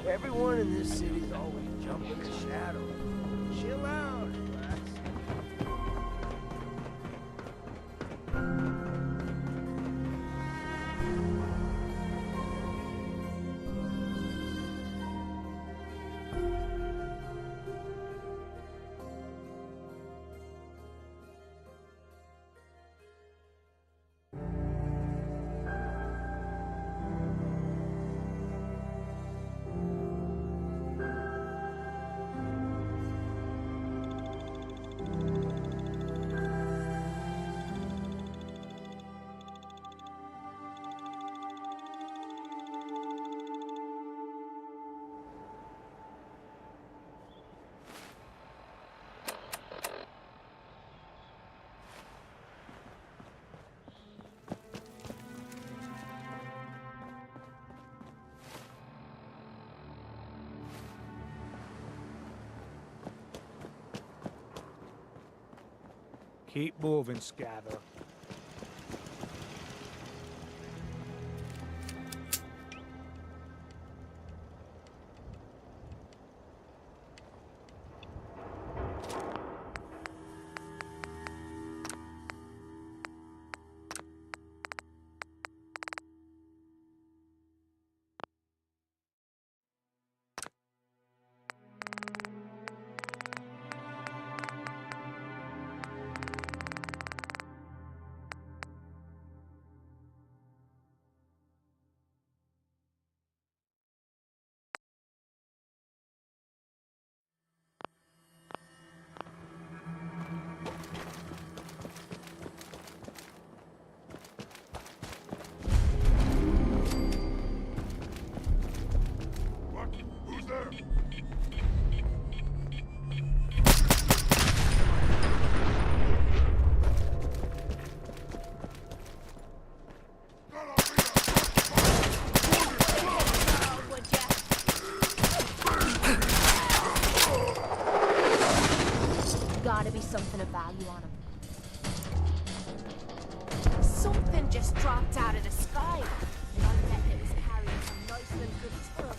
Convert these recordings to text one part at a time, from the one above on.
Everyone in this city's always jumping the shadows. Chill out, relax. Keep moving, Scather. Gotta be something of value on him. Something just dropped out of the sky. And I bet it was carrying some nice little goodies for us.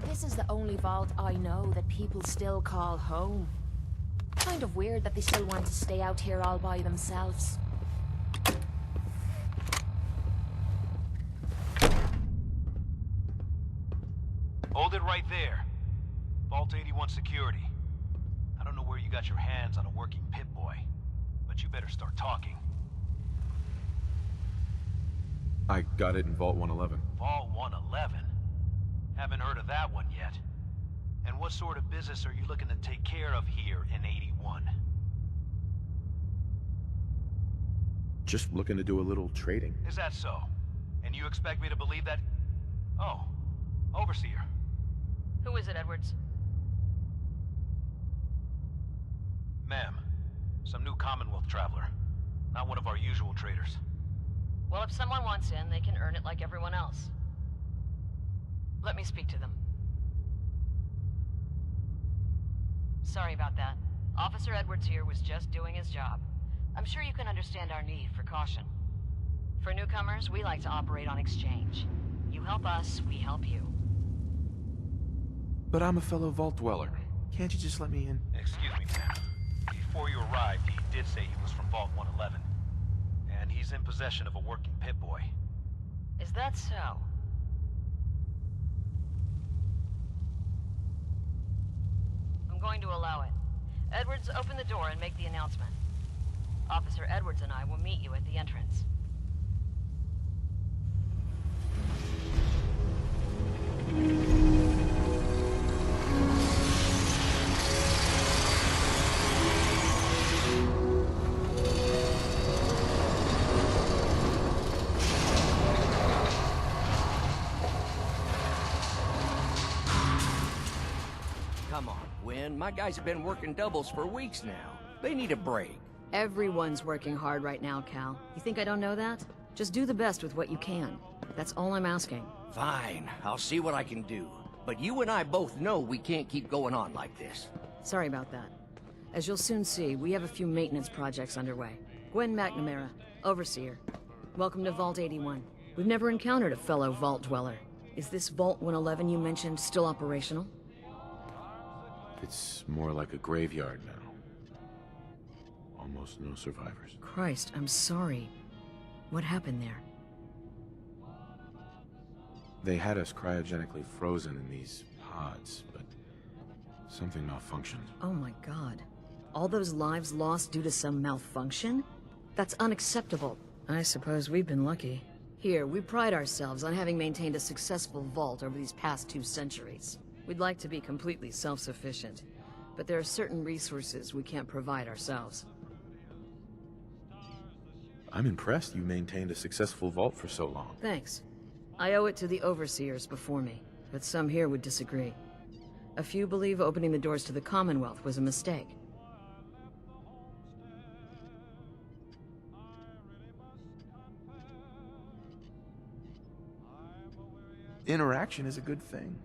This is the only vault I know that people still call home. Kind of weird that they still want to stay out here all by themselves. Hold it right there. Vault 81 security. I don't know where you got your hands on a working Pip-Boy, but you better start talking. I got it in Vault 111. Vault 111? Haven't heard of that one yet. And what sort of business are you looking to take care of here in 81? Just looking to do a little trading. Is that so? And you expect me to believe that? Oh, Overseer. Who is it, Edwards? Ma'am, some new Commonwealth traveler. Not one of our usual traders. Well, if someone wants in, they can earn it like everyone else. Let me speak to them. Sorry about that. Officer Edwards here was just doing his job. I'm sure you can understand our need for caution. For newcomers, we like to operate on exchange. You help us, we help you. But I'm a fellow vault dweller. Can't you just let me in? Excuse me, ma'am. Before you arrived, he did say he was from Vault 111. And he's in possession of a working Pip-Boy. Is that so? I'm going to allow it. Edwards, open the door and make the announcement. Officer Edwards and I will meet you at the entrance. Come on, Gwen. My guys have been working doubles for weeks now. They need a break. Everyone's working hard right now, Cal. You think I don't know that? Just do the best with what you can. That's all I'm asking. Fine, I'll see what I can do. But you and I both know we can't keep going on like this. Sorry about that. As you'll soon see, we have a few maintenance projects underway. Gwen McNamara, Overseer. Welcome to Vault 81. We've never encountered a fellow Vault Dweller. Is this Vault 111 you mentioned still operational? It's more like a graveyard now. Almost no survivors. Christ, I'm sorry. What happened there? They had us cryogenically frozen in these pods, but something malfunctioned. Oh my god. All those lives lost due to some malfunction? That's unacceptable. I suppose we've been lucky. Here, we pride ourselves on having maintained a successful vault over these past 2 centuries. We'd like to be completely self-sufficient, but there are certain resources we can't provide ourselves. I'm impressed you maintained a successful vault for so long. Thanks. I owe it to the overseers before me, but some here would disagree. A few believe opening the doors to the Commonwealth was a mistake. Interaction is a good thing.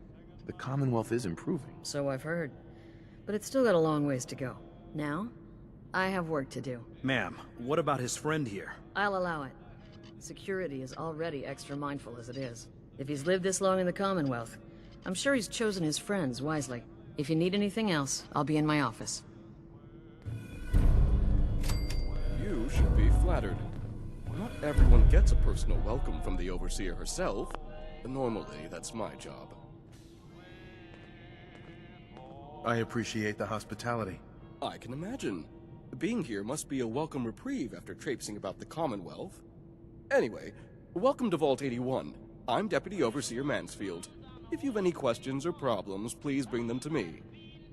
The Commonwealth is improving. So I've heard. But it's still got a long ways to go. Now, I have work to do. Ma'am, what about his friend here? I'll allow it. Security is already extra mindful as it is. If he's lived this long in the Commonwealth, I'm sure he's chosen his friends wisely. If you need anything else, I'll be in my office. You should be flattered. Not everyone gets a personal welcome from the Overseer herself. Normally, that's my job. I appreciate the hospitality. I can imagine. Being here must be a welcome reprieve after traipsing about the Commonwealth. Anyway, welcome to Vault 81. I'm Deputy Overseer Mansfield. If you've any questions or problems, please bring them to me.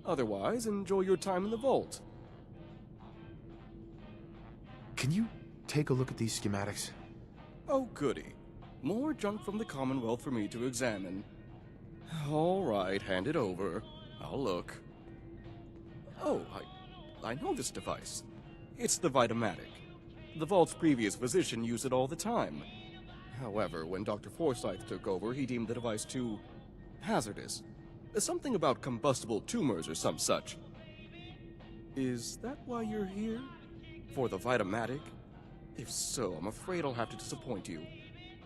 Otherwise, enjoy your time in the vault. Can you take a look at these schematics? Oh, goody. More junk from the Commonwealth for me to examine. All right, hand it over. I'll look. Oh, I know this device. It's the Vitamatic. The Vault's previous physician used it all the time. However, when Dr. Forsyth took over, he deemed the device too hazardous. Something about combustible tumors or some such. Is that why you're here? For the Vitamatic? If so, I'm afraid I'll have to disappoint you.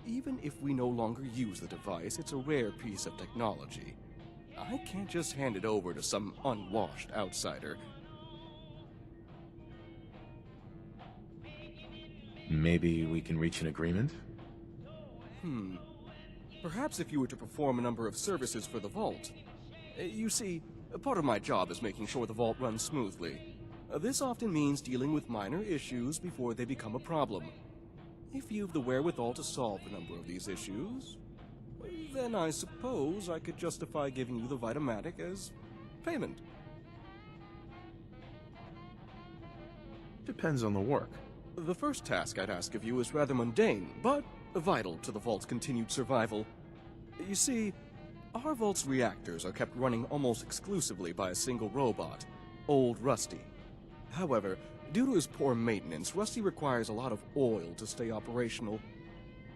Even if we no longer use the device, it's a rare piece of technology. I can't just hand it over to some unwashed outsider. Maybe we can reach an agreement? Perhaps if you were to perform a number of services for the Vault. You see, part of my job is making sure the Vault runs smoothly. This often means dealing with minor issues before they become a problem. If you've the wherewithal to solve a number of these issues, then I suppose I could justify giving you the Vitamatic as payment. Depends on the work. The first task I'd ask of you is rather mundane, but vital to the Vault's continued survival. You see, our Vault's reactors are kept running almost exclusively by a single robot, Old Rusty. However, due to his poor maintenance, Rusty requires a lot of oil to stay operational.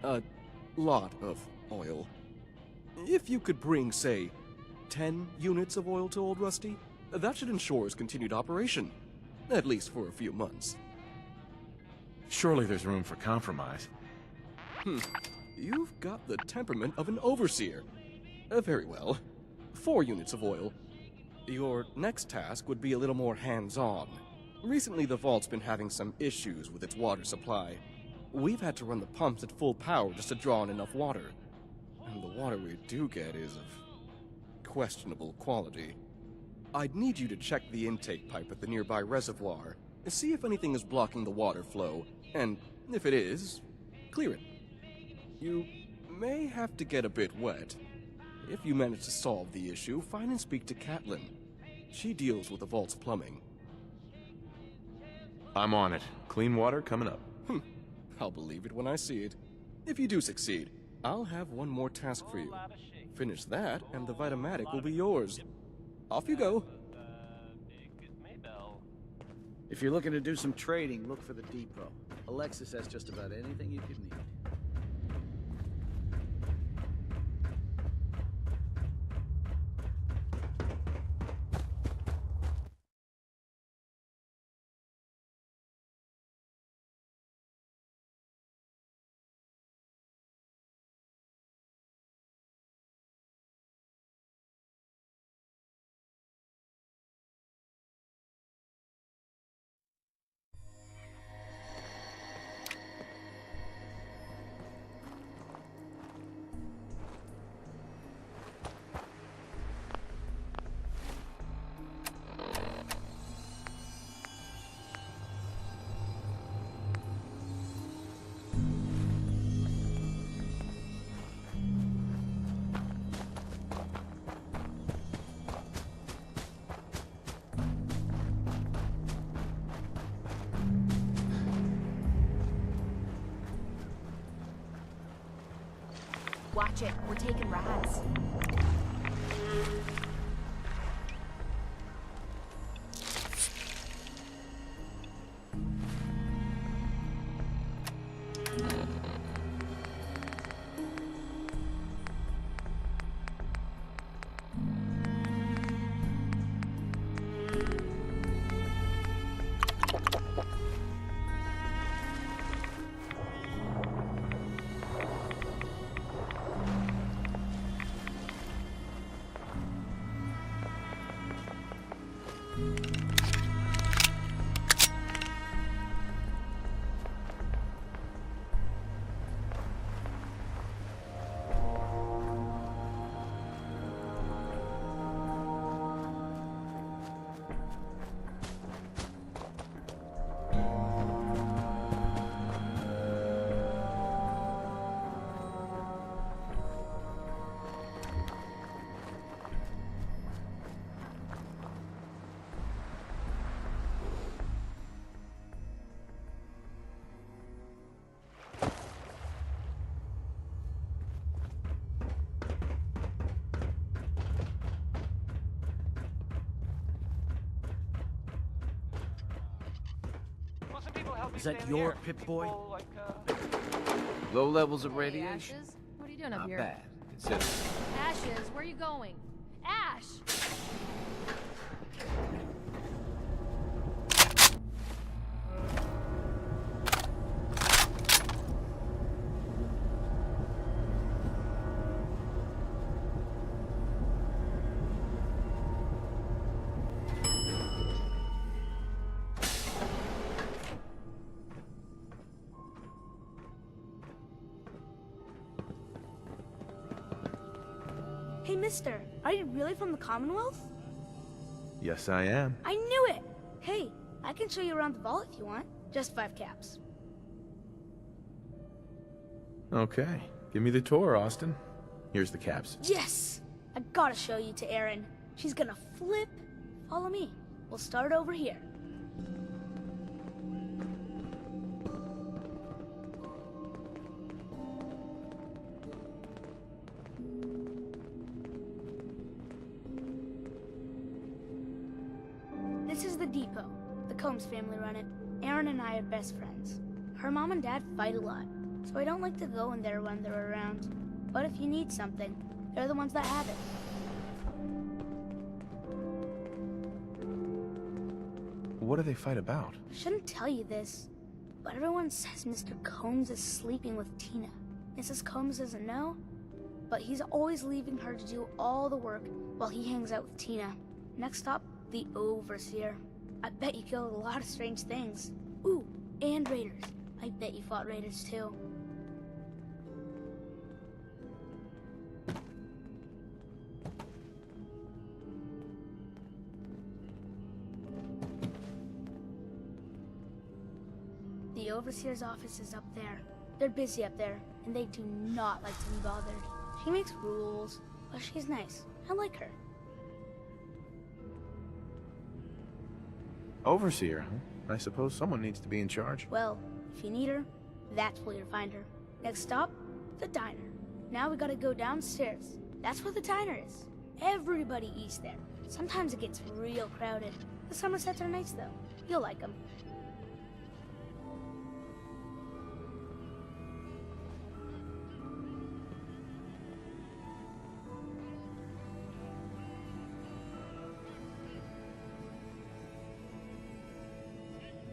A lot of oil. If you could bring, say, 10 units of oil to Old Rusty, that should ensure his continued operation. At least for a few months. Surely there's room for compromise. You've got the temperament of an overseer. Very well. 4 units of oil. Your next task would be a little more hands-on. Recently, the vault's been having some issues with its water supply. We've had to run the pumps at full power just to draw in enough water. And the water we do get is of questionable quality. I'd need you to check the intake pipe at the nearby reservoir, see if anything is blocking the water flow, and if it is, clear it. You may have to get a bit wet. If you manage to solve the issue, find and speak to Catelyn. She deals with the vault's plumbing. I'm on it. Clean water coming up. I'll believe it when I see it. If you do succeed, I'll have one more task for you. Finish that, and the Vitamatic will be yours. Off you go. If you're looking to do some trading, look for the depot. Alexis has just about anything you could need. Watch it, we're taking rides. Is that your Pip-Boy? Low levels of Hey, radiation. Ashes? What are you doing up Not here? bad, considering. Ashes, where are you going? Ash! Hey, mister, are you really from the Commonwealth? Yes, I am. I knew it! Hey, I can show you around the vault if you want. Just 5 caps. Okay. Give me the tour, Austin. Here's the caps. Yes! I gotta show you to Erin. She's gonna flip. Follow me. We'll start over here. This is the depot. The Combs family run it. Erin and I are best friends. Her mom and dad fight a lot, so I don't like to go in there when they're around. But if you need something, They're the ones that have it. What do they fight about? I shouldn't tell you this, but everyone says Mr. Combs is sleeping with Tina. Mrs. Combs doesn't know, but he's always leaving her to do all the work while he hangs out with Tina. Next stop, the Overseer. I bet you killed a lot of strange things. Ooh, and raiders. I bet you fought raiders too. The Overseer's office is up there. They're busy up there, and they do not like to be bothered. She makes rules, but she's nice. I like her. Overseer, huh? I suppose someone needs to be in charge. Well, if you need her, that's where you'll find her. Next stop, the diner. Now we gotta go downstairs. That's where the diner is. Everybody eats there. Sometimes it gets real crowded. The Somersets are nice though. You'll like them.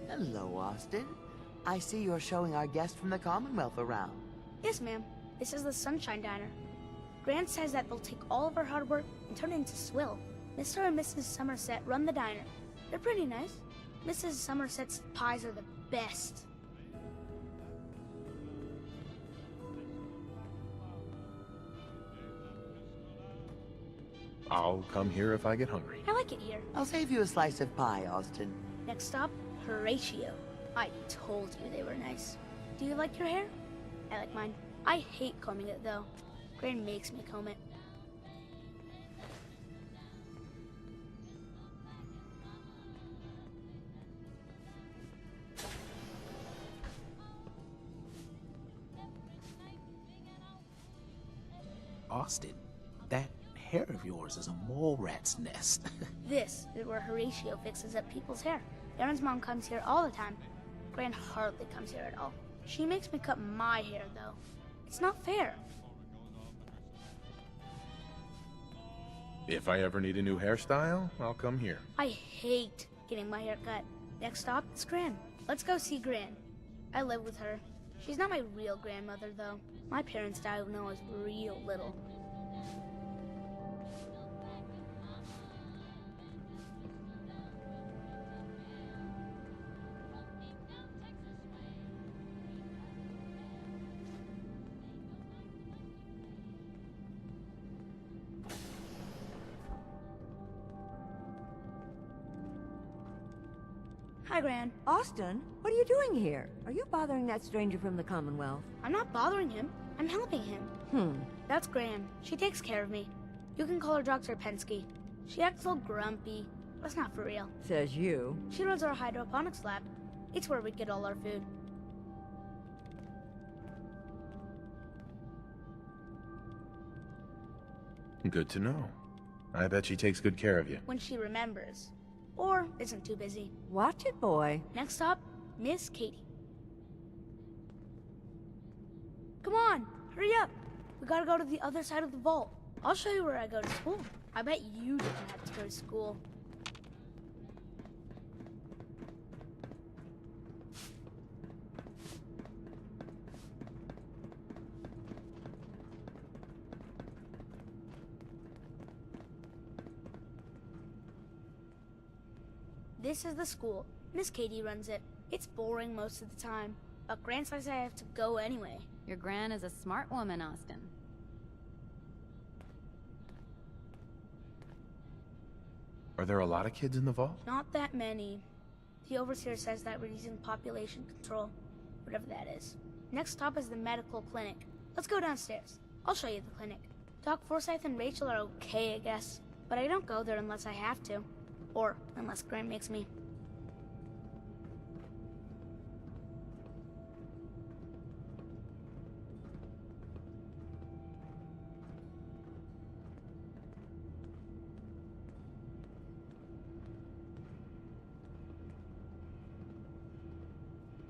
Hello, Austin. I see you're showing our guest from the Commonwealth around. Yes, ma'am. This is the Sunshine Diner. Grant says that they'll take all of our hard work and turn it into swill. Mr. and Mrs. Somerset run the diner. They're pretty nice. Mrs. Somerset's pies are the best. I'll come here if I get hungry. I like it here. I'll save you a slice of pie, Austin. Next stop, Horatio. I told you they were nice. Do you like your hair? I like mine. I hate combing it though. Gran makes me comb it. Austin, that hair of yours is a mole rat's nest. This is where Horatio fixes up people's hair. Aaron's mom comes here all the time. Gran hardly comes here at all. She makes me cut my hair, though. It's not fair. If I ever need a new hairstyle, I'll come here. I hate getting my hair cut. Next stop is Gran. Let's go see Gran. I live with her. She's not my real grandmother, though. My parents died when I was real little. Hi, Gran. Austin, what are you doing here? Are you bothering that stranger from the Commonwealth? I'm not bothering him. I'm helping him. That's Gran. She takes care of me. You can call her Dr. Pensky. She acts all grumpy. That's not for real. Says you. She runs our hydroponics lab. It's where we get all our food. Good to know. I bet she takes good care of you. When she remembers. Or isn't too busy. Watch it, boy. Next stop, Miss Katie. Come on, hurry up. We gotta go to the other side of the vault. I'll show you where I go to school. I bet you didn't have to go to school. This is the school. Miss Katie runs it. It's boring most of the time, but Gran says I have to go anyway. Your Gran is a smart woman, Austin. Are there a lot of kids in the vault? Not that many. The Overseer says that we're using population control, whatever that is. Next stop is the medical clinic. Let's go downstairs. I'll show you the clinic. Doc Forsyth and Rachel are okay, I guess, but I don't go there unless I have to. Or unless Grant makes me.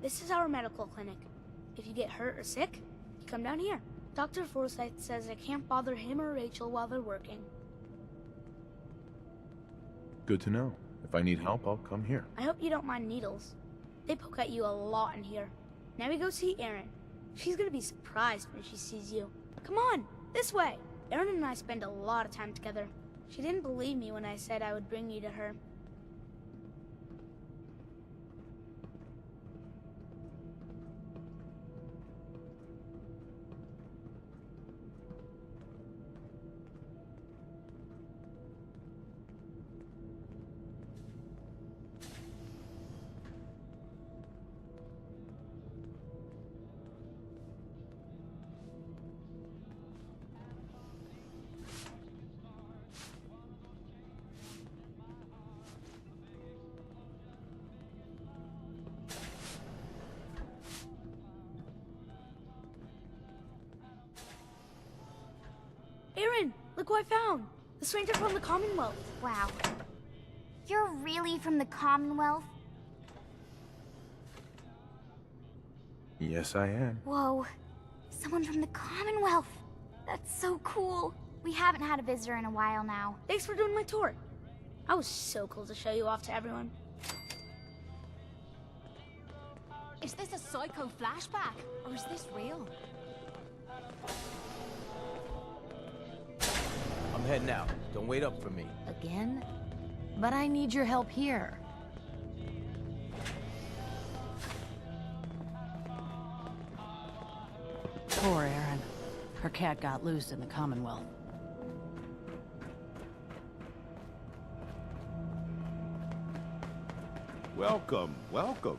This is our medical clinic. If you get hurt or sick, you come down here. Dr. Forsyth says I can't bother him or Rachel while they're working. Good to know. If I need help, I'll come here. I hope you don't mind needles. They poke at you a lot in here. Now we go see Erin. She's gonna be surprised when she sees you. Come on, this way. Erin and I spend a lot of time together. She didn't believe me when I said I would bring you to her. Erin, look who I found! The stranger from the Commonwealth. Wow. You're really from the Commonwealth? Yes, I am. Whoa. Someone from the Commonwealth. That's so cool. We haven't had a visitor in a while now. Thanks for doing my tour. I was so cool to show you off to everyone. Is this a psycho flashback? Or is this real? I'm heading out. Don't wait up for me. Again? But I need your help here. Poor Erin. Her cat got loose in the Commonwealth. Welcome, welcome.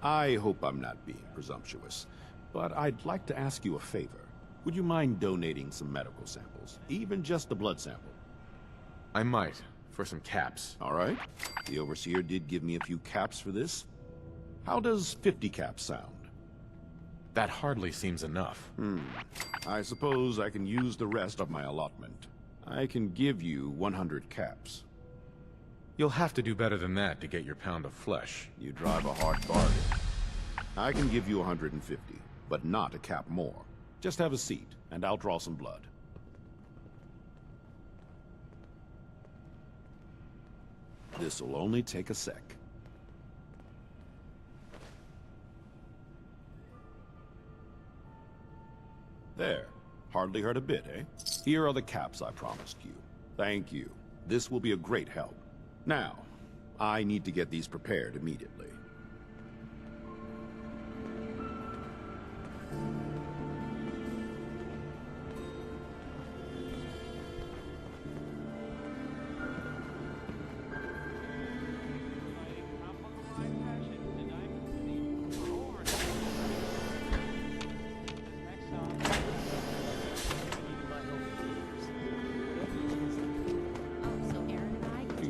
I hope I'm not being presumptuous, but I'd like to ask you a favor. Would you mind donating some medical samples? Even just a blood sample? I might, for some caps. All right. The Overseer did give me a few caps for this. How does 50 caps sound? That hardly seems enough. I suppose I can use the rest of my allotment. I can give you 100 caps. You'll have to do better than that to get your pound of flesh. You drive a hard bargain. I can give you 150, but not a cap more. Just have a seat, and I'll draw some blood. This'll only take a sec. There. Hardly hurt a bit, eh? Here are the caps I promised you. Thank you. This will be a great help. Now, I need to get these prepared immediately.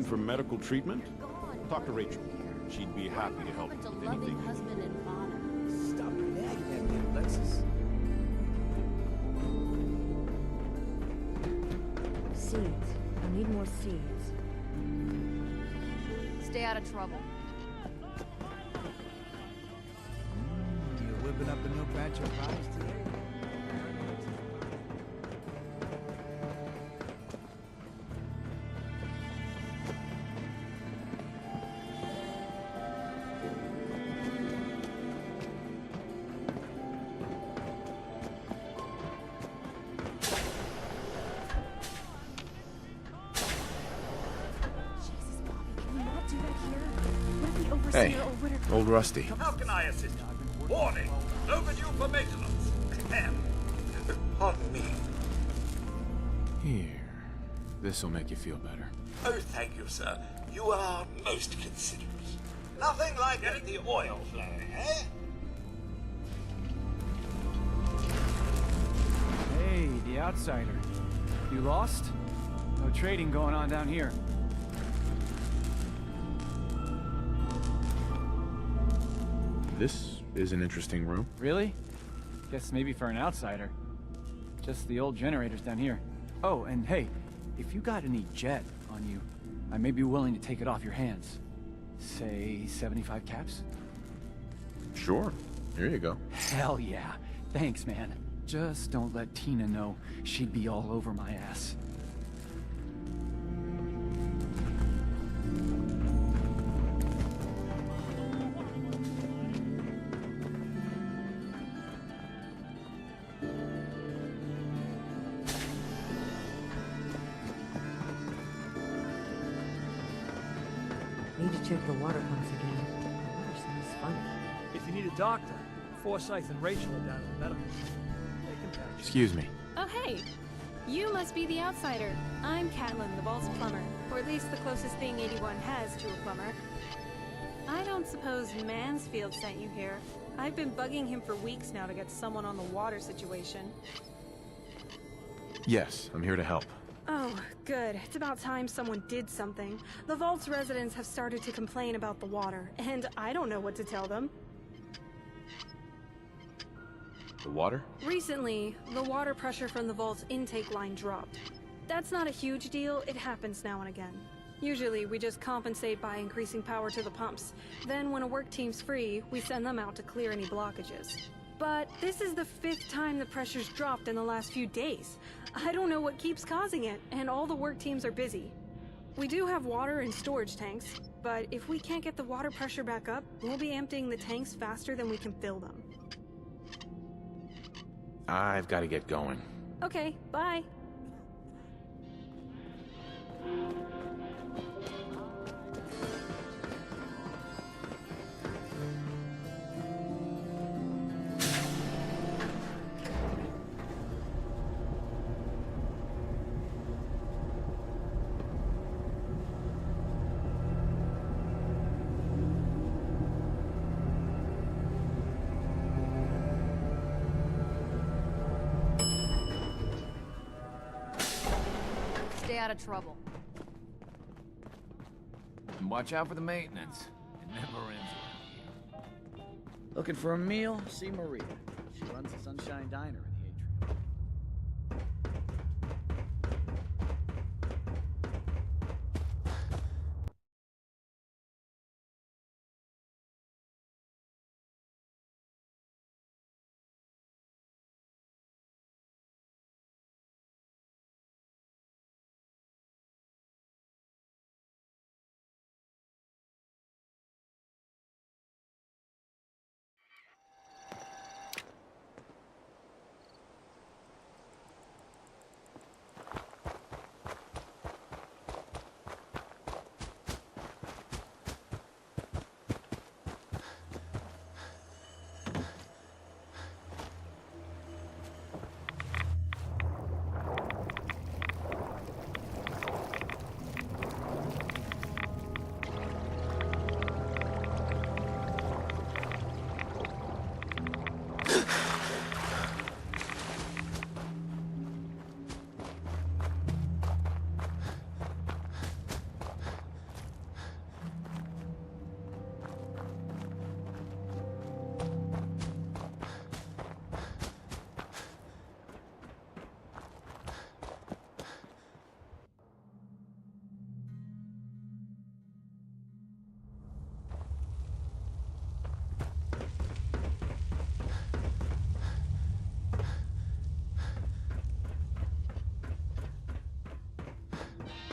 For medical treatment? Talk to Rachel. She'd be happy to help you with anything. Husband and father. Stop nagging at me, Alexis. Seeds. I need more seeds. Stay out of trouble. You're whipping up a new batch of fries today? Hey, old Rusty. How can I assist you? Warning! Overdue for maintenance. Pardon me. Here. This'll make you feel better. Oh, thank you, sir. You are most considerate. Nothing like getting the oil flowing, eh? Hey, the outsider. You lost? No trading going on down here. This is an interesting room. Really? Guess maybe for an outsider. Just the old generators down here. Oh, and hey, if you got any jet on you, I may be willing to take it off your hands. Say 75 caps? Sure. Here you go. Hell yeah. Thanks, man. Just don't let Tina know. She'd be all over my ass. Need to check the water pumps again. The water seems funny. If you need a doctor, Forsyth and Rachel are down at the medical. They can patch you. Excuse me. Oh, hey. You must be the outsider. I'm Catelyn, the vault's plumber. Or at least the closest thing 81 has to a plumber. I don't suppose Mansfield sent you here. I've been bugging him for weeks now to get someone on the water situation. Yes, I'm here to help. Oh, good. It's about time someone did something. The vault's residents have started to complain about the water, and I don't know what to tell them. The water? Recently, the water pressure from the vault's intake line dropped. That's not a huge deal, it happens now and again. Usually, we just compensate by increasing power to the pumps. Then, when a work team's free, we send them out to clear any blockages. But this is the 5th time the pressure's dropped in the last few days. I don't know what keeps causing it, and all the work teams are busy. We do have water in storage tanks, but if we can't get the water pressure back up, we'll be emptying the tanks faster than we can fill them. I've got to get going. Okay, bye. Stay out of trouble. And watch out for the maintenance. It never ends around here. Looking for a meal? See Maria. She runs the Sunshine Diner in the atrium.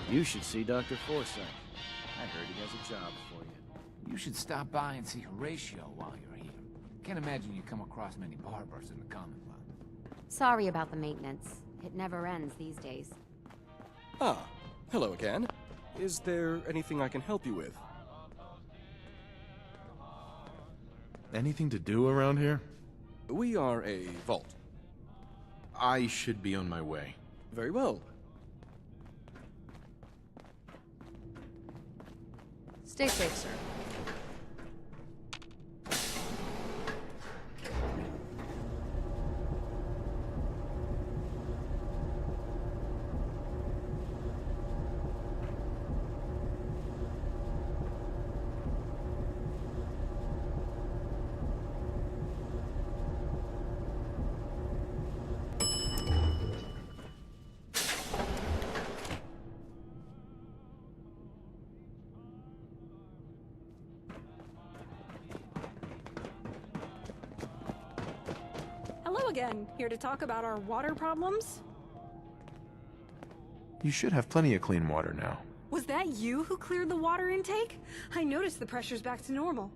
You should see Dr. Forsyth. I heard he has a job for you. You should stop by and see Horatio while you're here. Can't imagine you come across many barbers in the Commonwealth. Sorry about the maintenance. It never ends these days. Ah, hello again. Is there anything I can help you with? Anything to do around here? We are a vault. I should be on my way. Very well. Stay safe, sir. again, here to talk about our water problems? You should have plenty of clean water now. Was that you who cleared the water intake? I noticed the pressure's back to normal.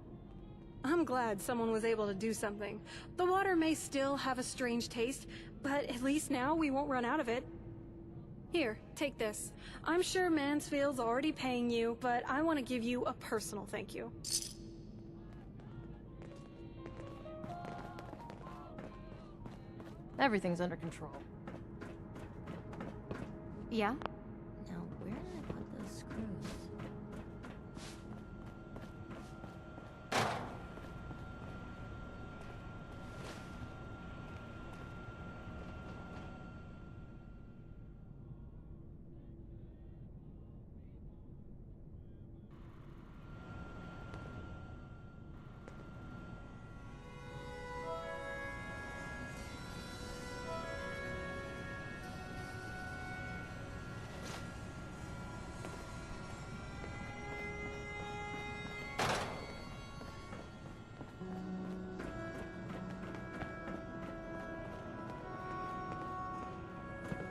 I'm glad someone was able to do something. The water may still have a strange taste, but at least now we won't run out of it. Here, take this. I'm sure Mansfield's already paying you, but I want to give you a personal thank you. Everything's under control. Yeah? Now, where did I put those screws?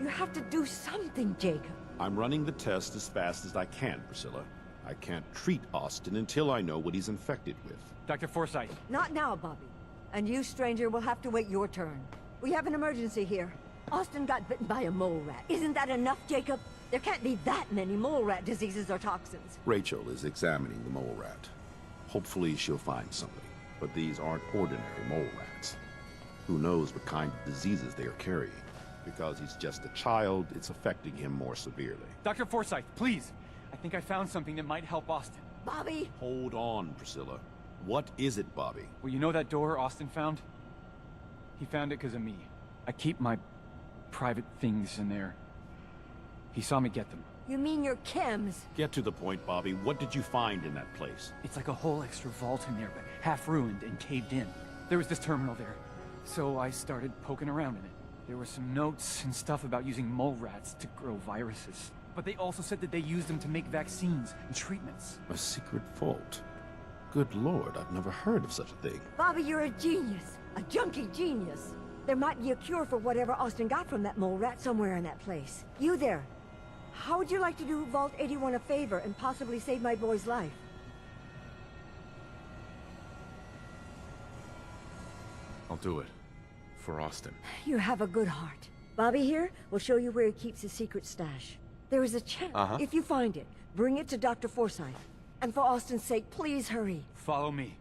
You have to do something, Jacob. I'm running the test as fast as I can, Priscilla. I can't treat Austin until I know what he's infected with. Dr. Forsyth. Not now, Bobby. And you, stranger, will have to wait your turn. We have an emergency here. Austin got bitten by a mole rat. Isn't that enough, Jacob? There can't be that many mole rat diseases or toxins. Rachel is examining the mole rat. Hopefully she'll find something. But these aren't ordinary mole rats. Who knows what kind of diseases they are carrying. Because he's just a child, it's affecting him more severely. Dr. Forsyth, please. I think I found something that might help Austin. Bobby! Hold on, Priscilla. What is it, Bobby? Well, you know that door Austin found? He found it because of me. I keep my private things in there. He saw me get them. You mean your chems? Get to the point, Bobby. What did you find in that place? It's like a whole extra vault in there, but half ruined and caved in. There was this terminal there, so I started poking around in it. There were some notes and stuff about using mole rats to grow viruses. But they also said that they used them to make vaccines and treatments. A secret vault? Good Lord, I've never heard of such a thing. Bobby, you're a genius. A junkie genius. There might be a cure for whatever Austin got from that mole rat somewhere in that place. You there. How would you like to do Vault 81 a favor and possibly save my boy's life? I'll do it. For Austin. You have a good heart. Bobby here will show you where he keeps his secret stash. There is a chance. If you find it, bring it to Dr. Forsyth. And for Austin's sake, please hurry. Follow me.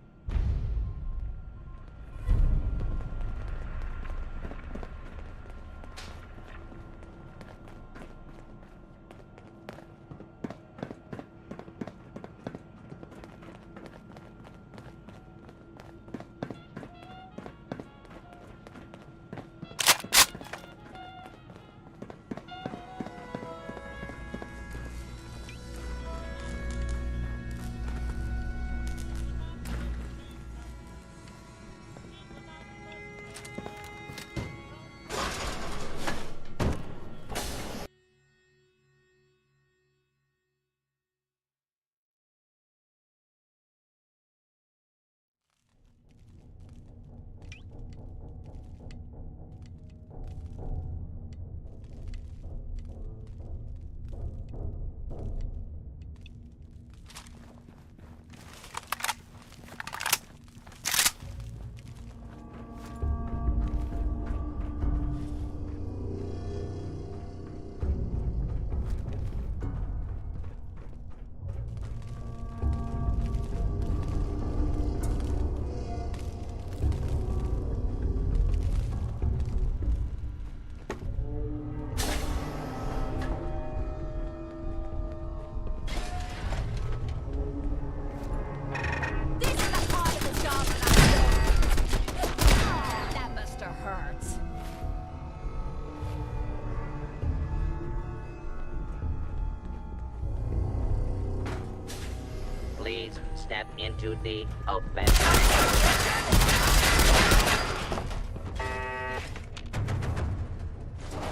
Step into the open.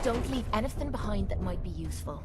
Don't leave anything behind that might be useful.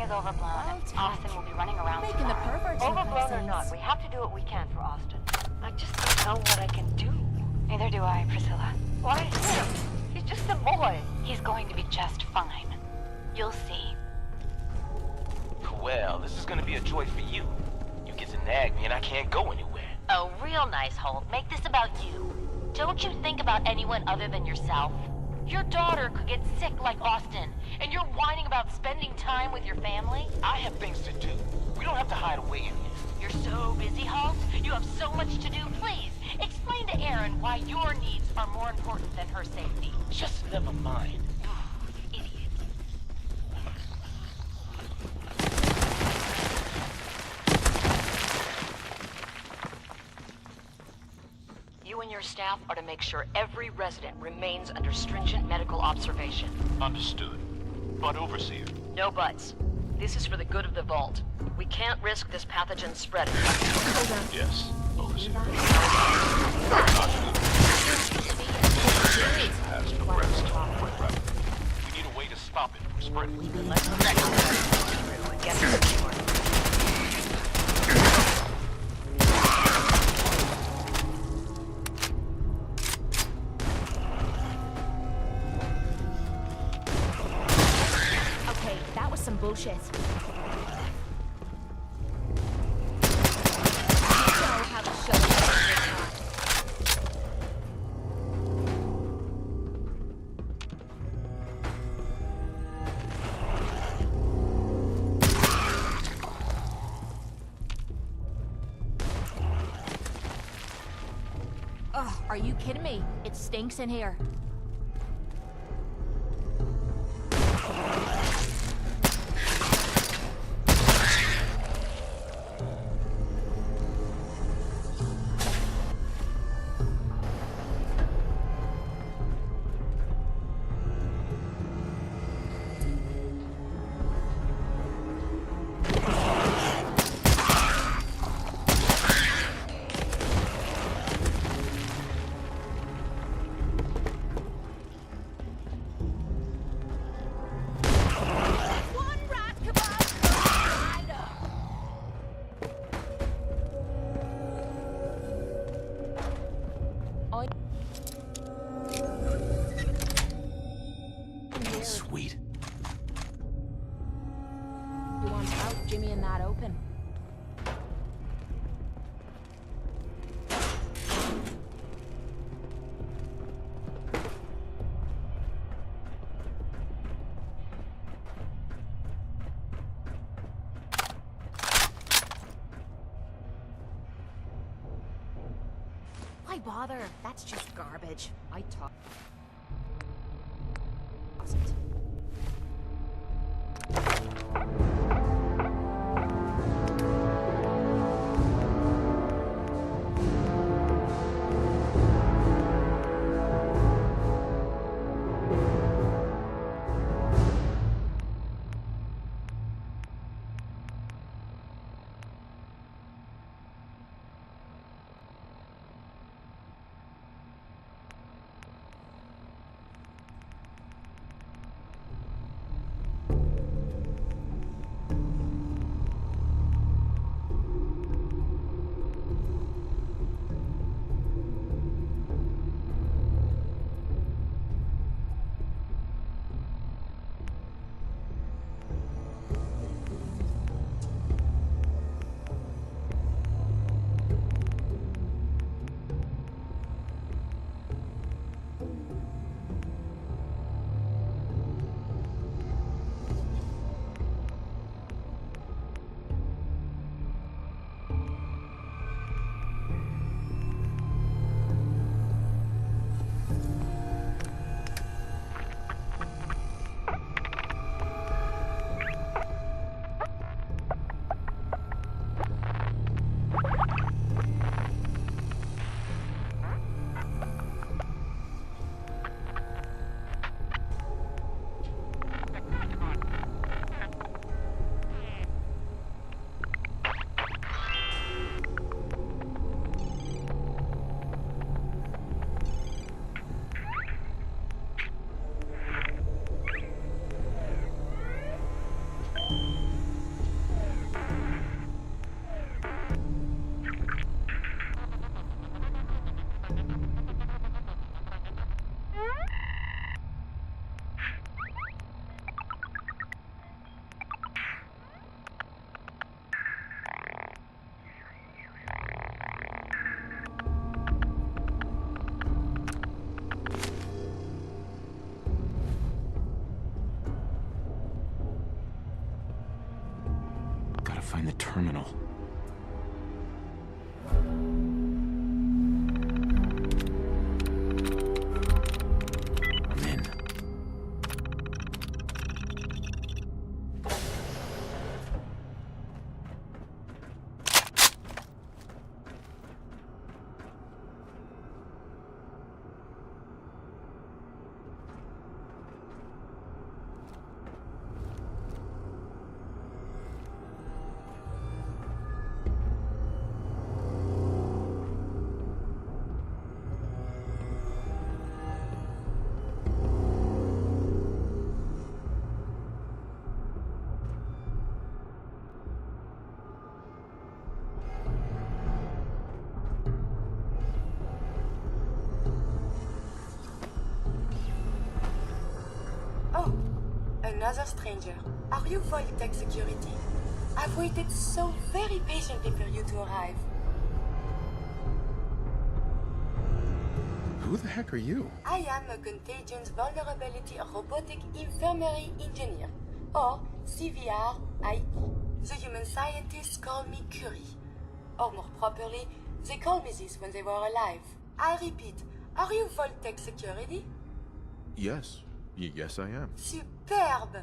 is overblown. Austin will be running around Making the perverts look like Overblown or saints. not, we have to do what we can for Austin. I just don't know what I can do. Neither do I, Priscilla. Why him? He's just a boy. He's going to be just fine. You'll see. Well, this is gonna be a joy for you. You get to nag me and I can't go anywhere. Oh, real nice, Holt. Make this about you. Don't you think about anyone other than yourself? Your daughter could get sick like Austin, and you're whining about spending time with your family? I have things to do. We don't have to hide away in here. You're so busy, Holt. You have so much to do. Please, explain to Erin why your needs are more important than her safety. Just never mind. Idiot. You and your staff are to make sure every resident remains under stringent medical observation. Understood. But Overseer. No buts. This is for the good of the Vault. We can't risk this pathogen spreading. Yes, Overseer. Has progressed quite rapidly. We need a way to stop it from spreading. Okay, that was some bullshit. Ugh, are you kidding me? It stinks in here. Sweet. You want out, Jimmy, and that open? Why bother? That's just garbage. I talk. Gotta find the terminal. I'm in. Another stranger. Are you Voltec security? I've waited so very patiently for you to arrive. Who the heck are you? I am a Contagions Vulnerability Robotic Infirmary Engineer, or CVR-IE. The human scientists call me Curie. Or more properly, they called me this when they were alive. I repeat, are you Voltec security? Yes. Yes, I am. Superb!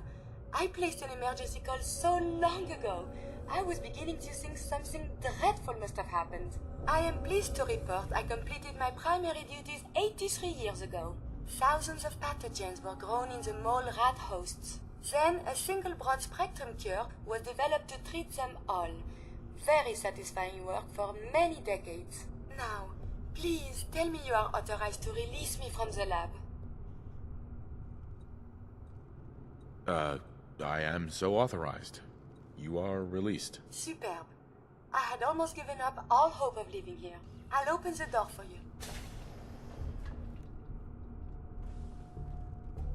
I placed an emergency call so long ago. I was beginning to think something dreadful must have happened. I am pleased to report I completed my primary duties 83 years ago. Thousands of pathogens were grown in the mole rat hosts. Then a single broad-spectrum cure was developed to treat them all. Very satisfying work for many decades. Now, please tell me you are authorized to release me from the lab. I am so authorized. You are released. Superb. I had almost given up all hope of living here. I'll open the door for you.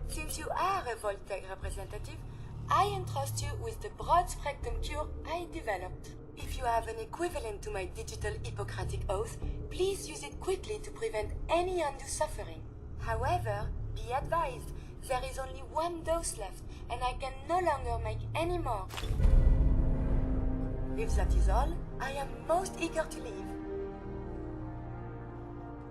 Since you are a Voltec representative, I entrust you with the broad-spectrum cure I developed. If you have an equivalent to my digital Hippocratic oath, please use it quickly to prevent any undue suffering. However, be advised, there is only one dose left, and I can no longer make any more. If that is all, I am most eager to leave.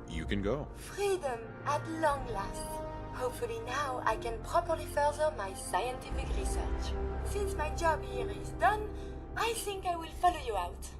You can go. Freedom at long last. Hopefully now I can properly further my scientific research. Since my job here is done, I think I will follow you out.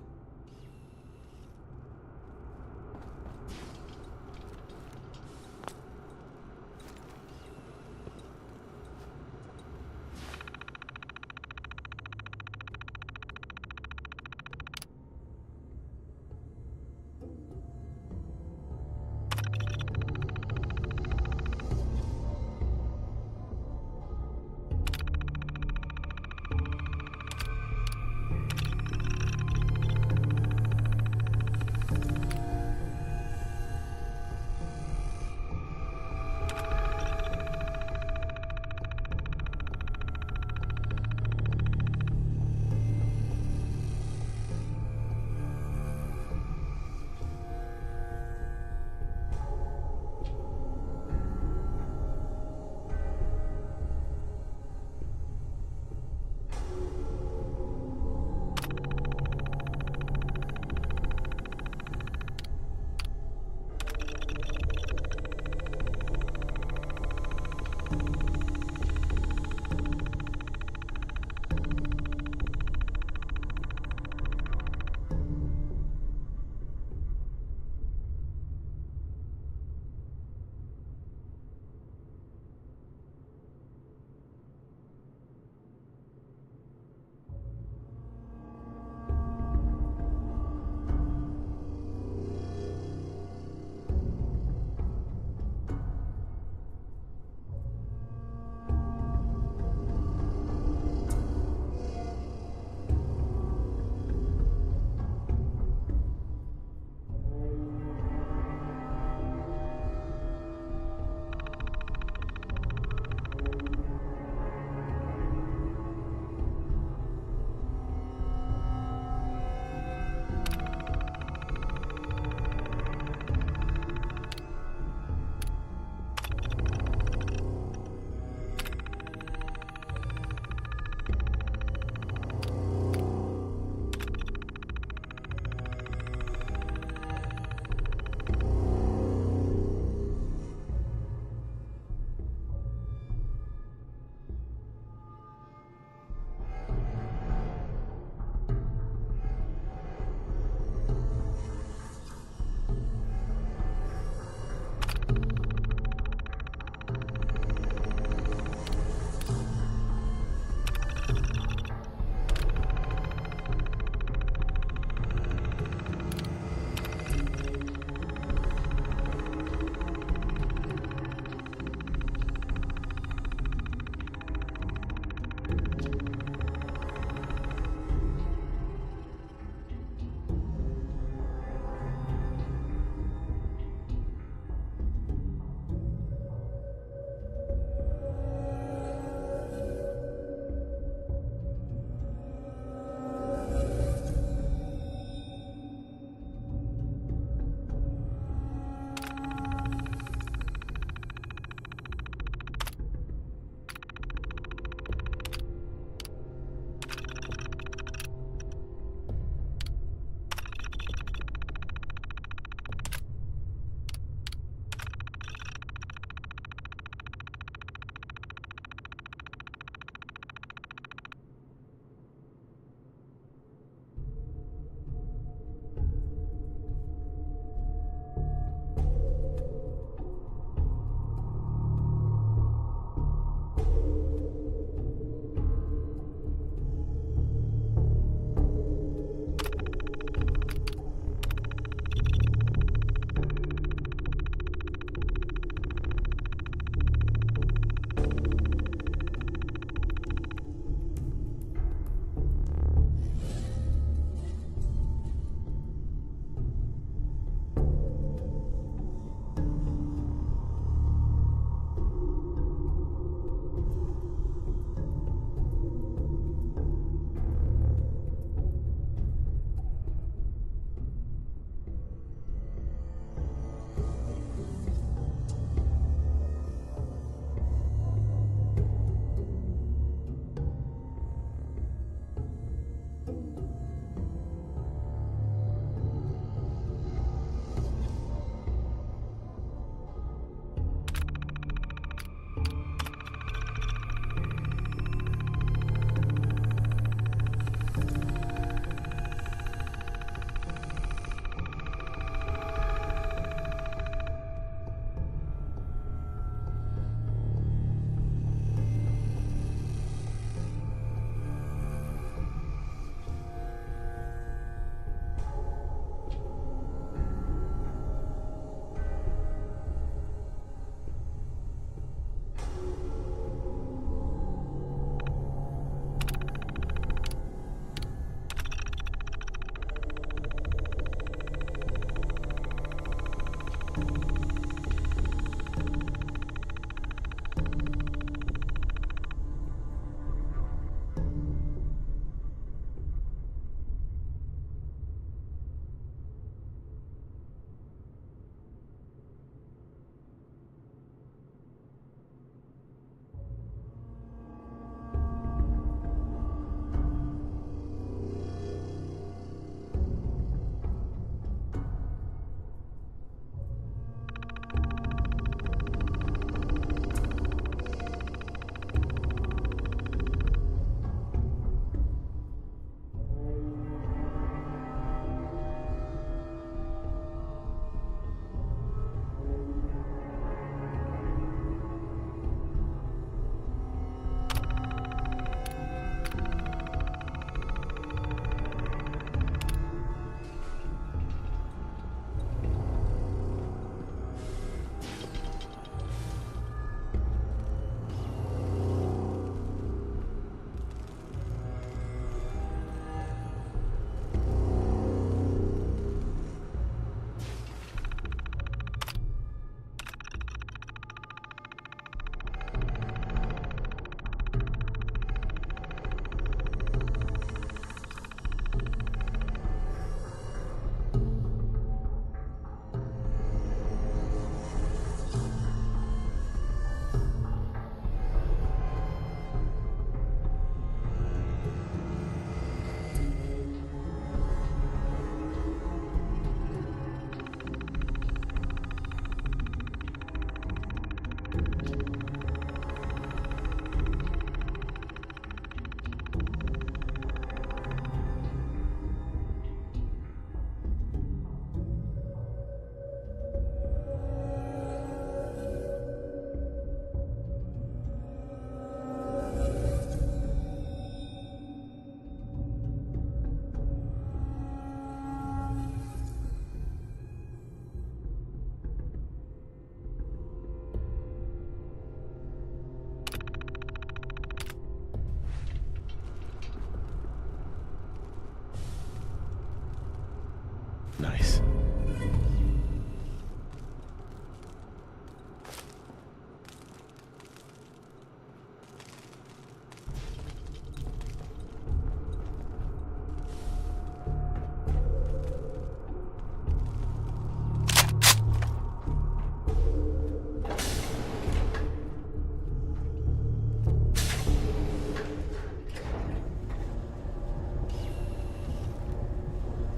Nice.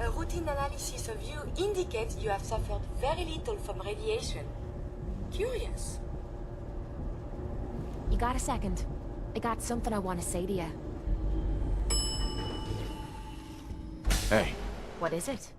A routine analysis of you indicates you have suffered very little from radiation. Curious. You got a second? I got something I want to say to you. Hey. What is it?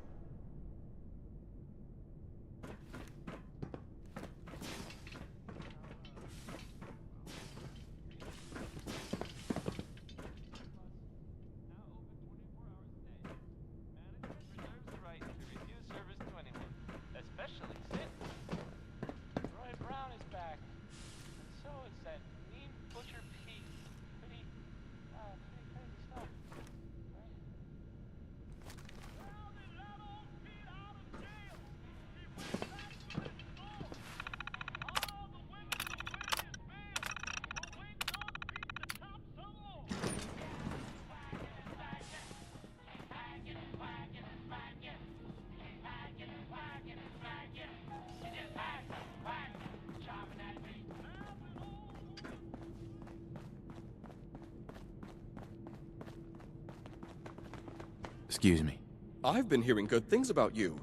Excuse me. I've been hearing good things about you.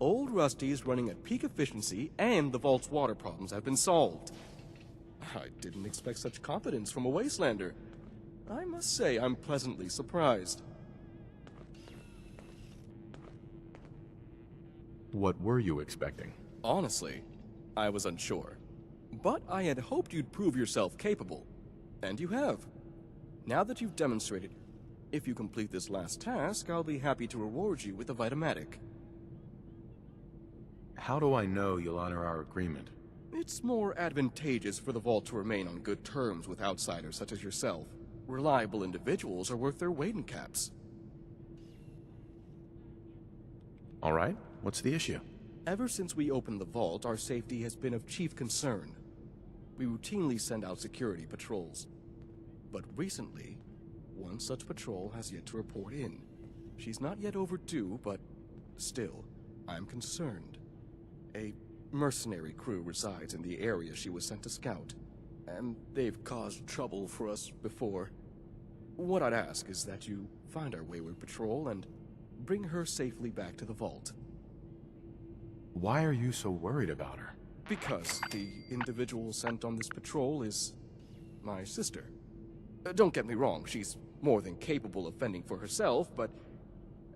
Old Rusty's running at peak efficiency, and the vault's water problems have been solved. I didn't expect such confidence from a wastelander. I must say I'm pleasantly surprised. What were you expecting? Honestly, I was unsure. But I had hoped you'd prove yourself capable. And you have. Now that you've demonstrated, if you complete this last task, I'll be happy to reward you with a Vitamatic. How do I know you'll honor our agreement? It's more advantageous for the Vault to remain on good terms with outsiders such as yourself. Reliable individuals are worth their weight in caps. All right, what's the issue? Ever since we opened the Vault, our safety has been of chief concern. We routinely send out security patrols. But recently, one such patrol has yet to report in. She's not yet overdue, but still, I'm concerned. A mercenary crew resides in the area she was sent to scout, and they've caused trouble for us before. What I'd ask is that you find our wayward patrol and bring her safely back to the Vault. Why are you so worried about her? Because the individual sent on this patrol is my sister. Don't get me wrong, she's more than capable of fending for herself, but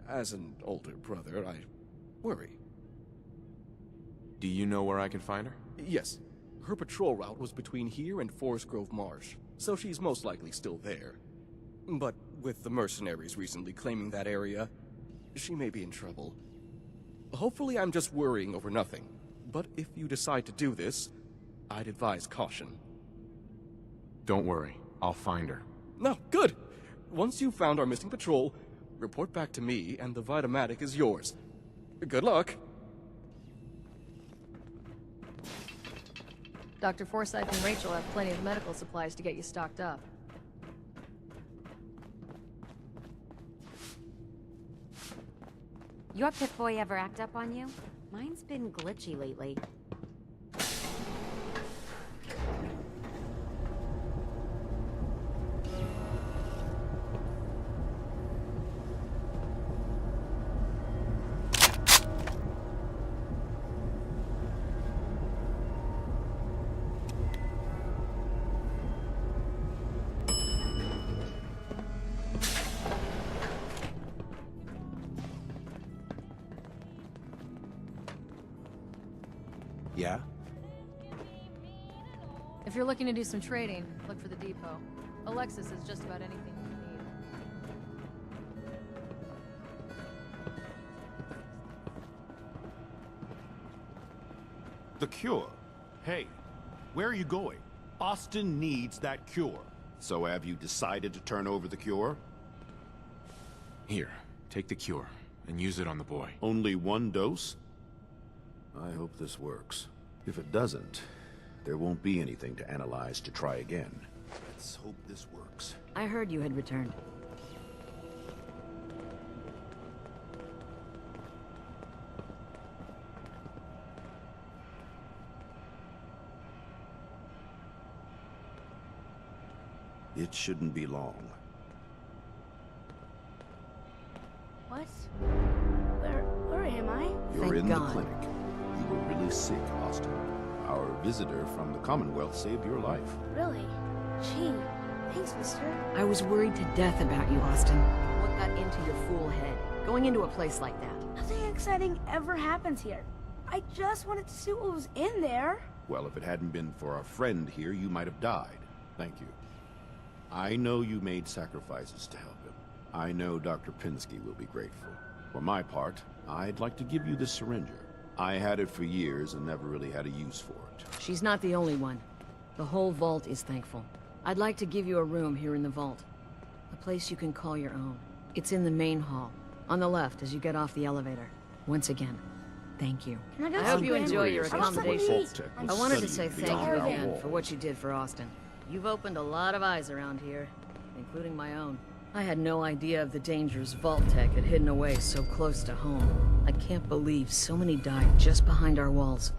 as an older brother, I worry. Do you know where I can find her? Yes. Her patrol route was between here and Forest Grove Marsh, so she's most likely still there. But with the mercenaries recently claiming that area, she may be in trouble. Hopefully I'm just worrying over nothing, but if you decide to do this, I'd advise caution. Don't worry, I'll find her. No, good! Once you've found our missing patrol, report back to me and the Vitamatic is yours. Good luck! Dr. Forsyth and Rachel have plenty of medical supplies to get you stocked up. Your Pip-Boy ever act up on you? Mine's been glitchy lately. Yeah? If you're looking to do some trading, look for the depot. Alexis has just about anything you need. The cure? Hey, where are you going? Austin needs that cure. So have you decided to turn over the cure? Here, take the cure, and use it on the boy. Only one dose? I hope this works. If it doesn't, there won't be anything to analyze to try again. Let's hope this works. I heard you had returned. It shouldn't be long. What? Where am I? You're in the clinic. You were really sick, Austin. Our visitor from the Commonwealth saved your life. Really? Gee, thanks, mister. I was worried to death about you, Austin. What got into your fool head? Going into a place like that? Nothing exciting ever happens here. I just wanted to see what was in there. Well, if it hadn't been for our friend here, you might have died. Thank you. I know you made sacrifices to help him. I know Dr. Pinsky will be grateful. For my part, I'd like to give you this syringer. I had it for years and never really had a use for it. She's not the only one. The whole vault is thankful. I'd like to give you a room here in the vault. A place you can call your own. It's in the main hall, on the left as you get off the elevator. Once again, thank you. I hope you enjoy your accommodations. I wanted to say thank you again for what you did for Austin. You've opened a lot of eyes around here, including my own. I had no idea of the dangers Vault Tech had hidden away so close to home. I can't believe so many died just behind our walls.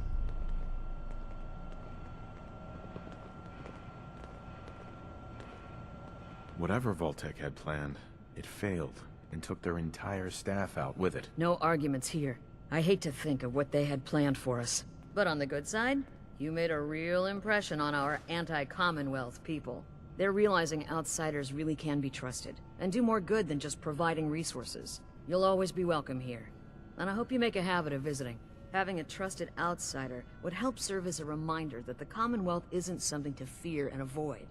Whatever Vault-Tec had planned, it failed, and took their entire staff out with it. No arguments here. I hate to think of what they had planned for us. But on the good side, you made a real impression on our anti-Commonwealth people. They're realizing outsiders really can be trusted, and do more good than just providing resources. You'll always be welcome here, and I hope you make a habit of visiting. Having a trusted outsider would help serve as a reminder that the Commonwealth isn't something to fear and avoid.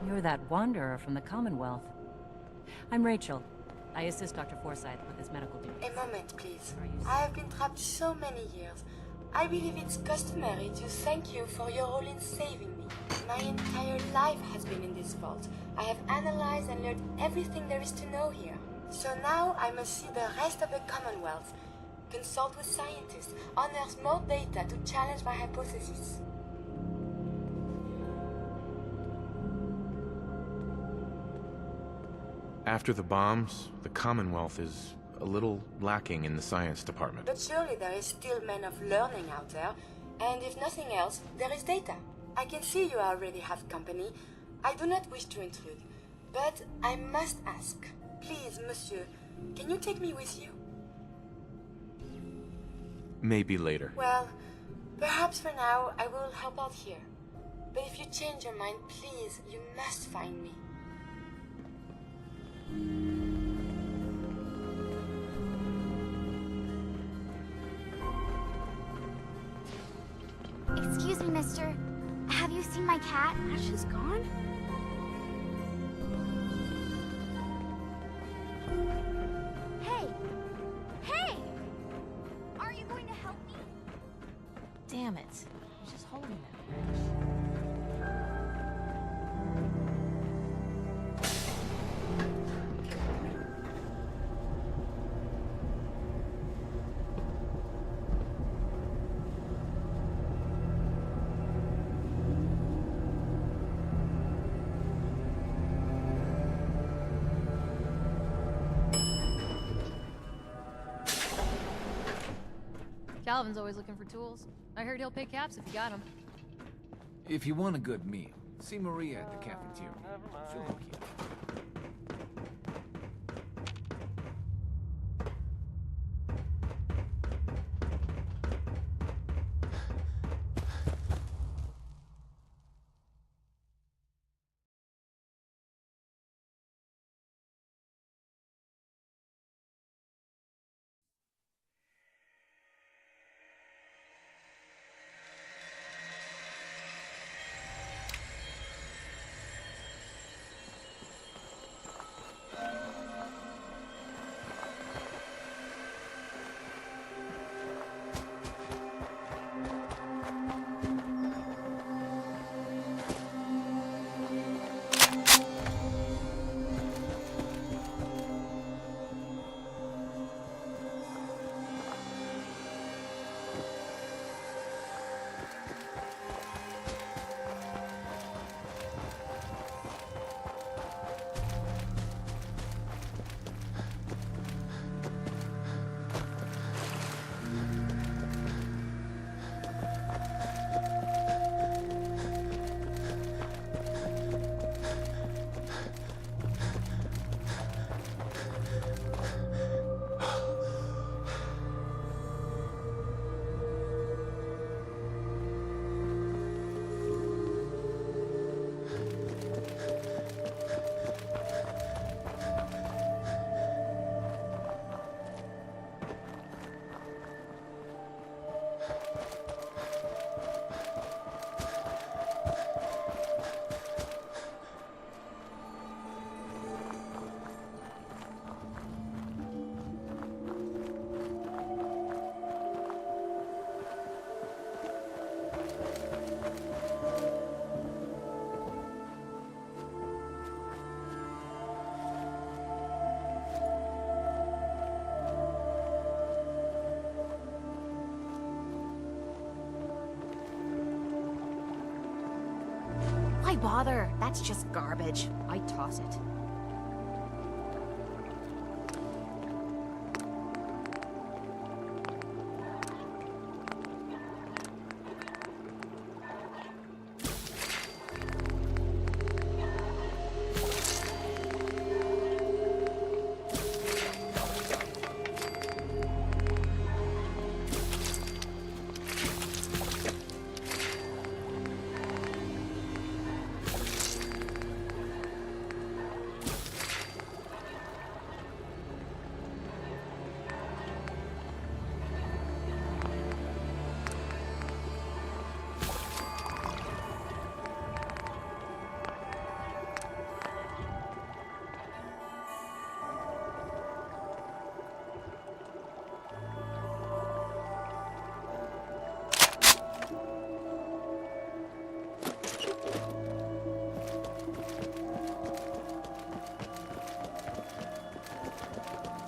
You're that wanderer from the Commonwealth. I'm Rachel. I assist Dr. Forsyth with his medical duties. A moment, please. I have been trapped so many years. I believe it's customary to thank you for your role in saving me. My entire life has been in this vault. I have analyzed and learned everything there is to know here. So now I must see the rest of the Commonwealth, consult with scientists, unearth more data to challenge my hypothesis. After the bombs, the Commonwealth is a little lacking in the science department. But surely there is still men of learning out there, and if nothing else, there is data. I can see you already have company. I do not wish to intrude, but I must ask. Please, monsieur, can you take me with you? Maybe later. Well, perhaps for now I will help out here. But if you change your mind, please, you must find me. Excuse me, mister. Have you seen my cat? Ash is gone? Hey! Hey! Are you going to help me? Damn it. He's just holding it. Calvin's always looking for tools. I heard he'll pay caps if you got them. If you want a good meal, see Maria at the cafeteria. She'll hook you up. Why bother? That's just garbage. I toss it.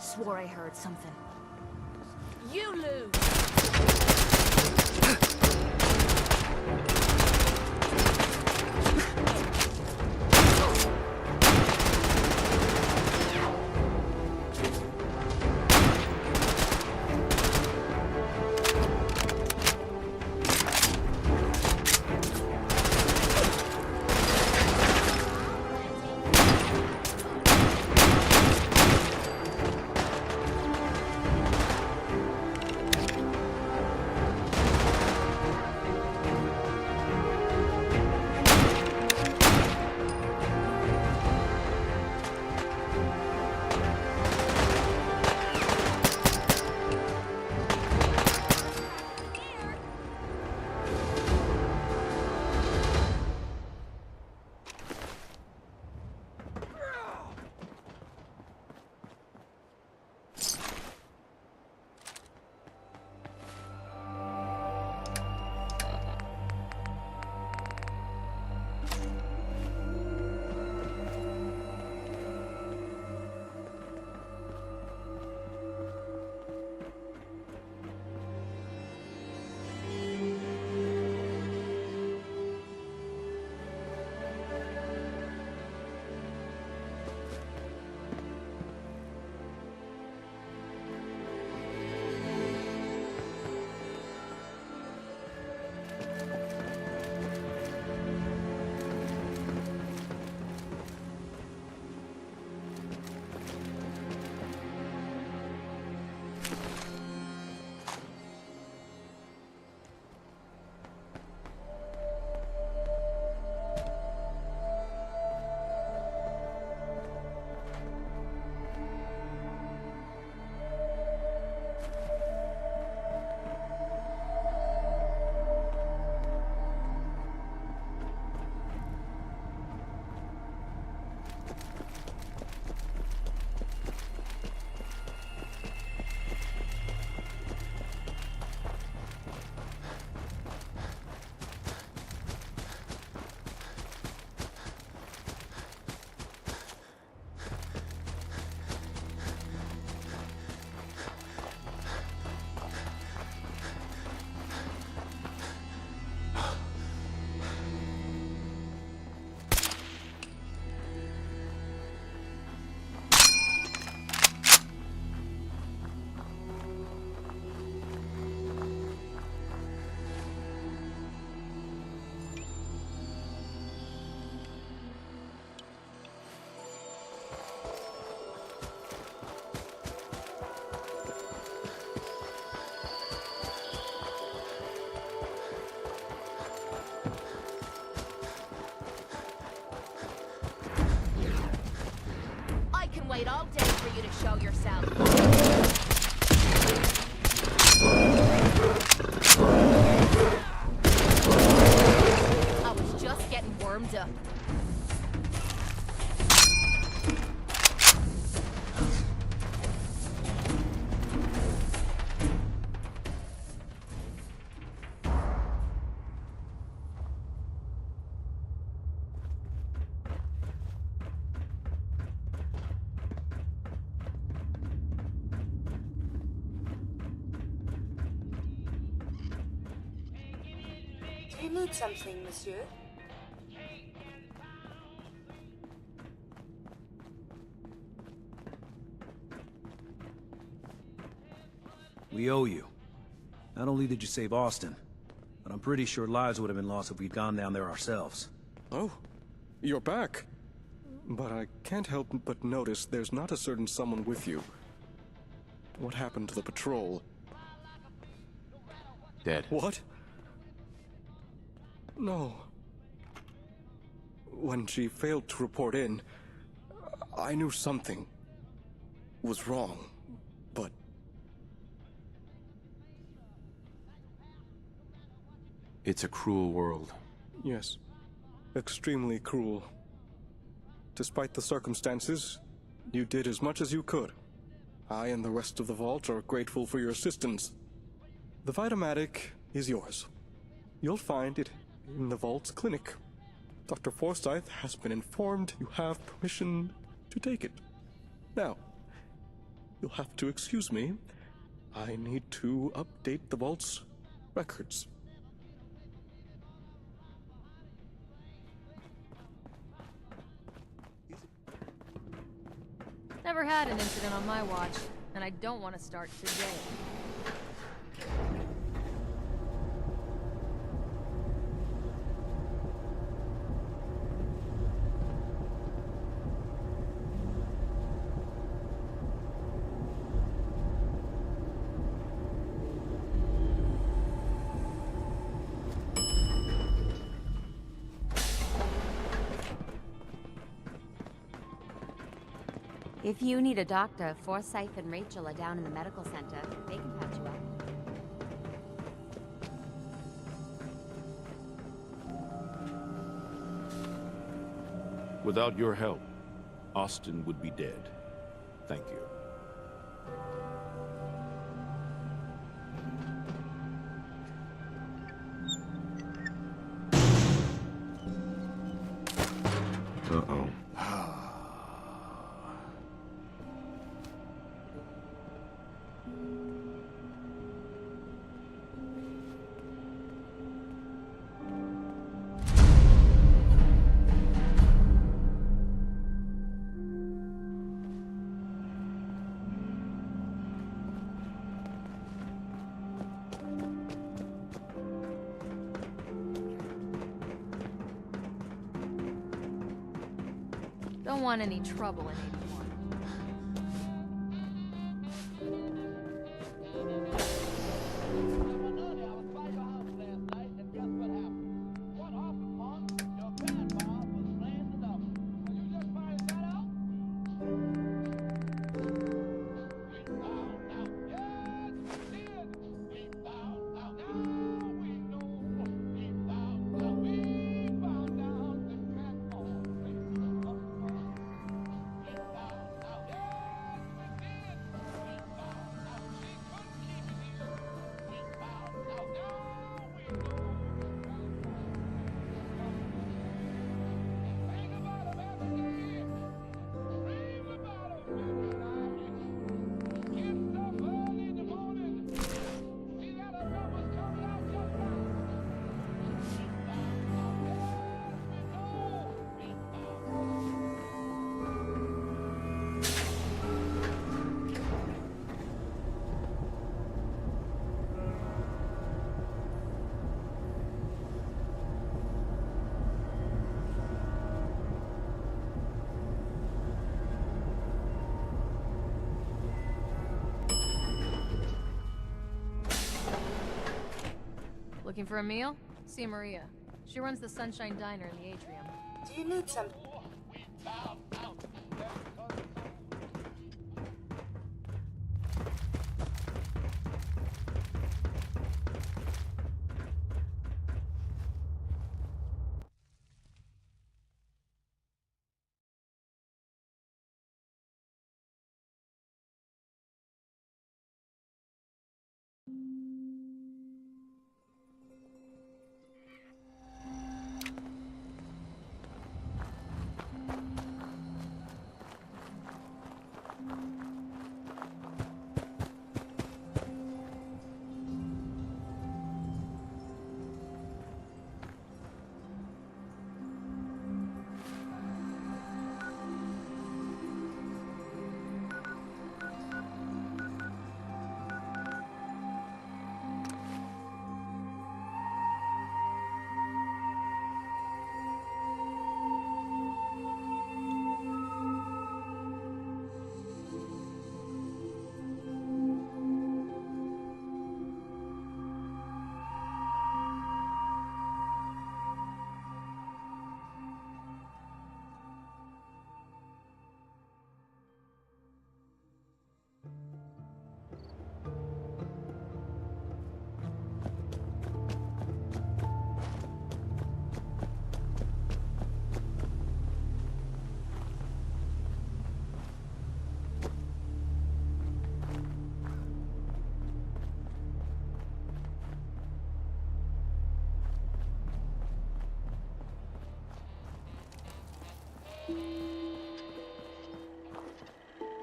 Swore I heard something. You lose! Wait all day for you to show yourself. I was just getting warmed up. Do you need something, monsieur? We owe you. Not only did you save Austin, but I'm pretty sure lives would have been lost if we'd gone down there ourselves. Oh, you're back. But I can't help but notice there's not a certain someone with you. What happened to the patrol? Dead. What? No. When she failed to report in, I knew something was wrong, but... It's a cruel world. Yes, extremely cruel. Despite the circumstances, you did as much as you could. I and the rest of the Vault are grateful for your assistance. The Vitamatic is yours. You'll find it in the Vault's clinic. Dr. Forsyth has been informed you have permission to take it. Now, you'll have to excuse me. I need to update the Vault's records. Never had an incident on my watch, and I don't want to start today. If you need a doctor, Forsyth and Rachel are down in the medical center. They can patch you up. Without your help, Austin would be dead. Thank you. Uh-oh. Don't want any trouble in 81. Looking for a meal? See Maria. She runs the Sunshine Diner in the atrium. Do you need some...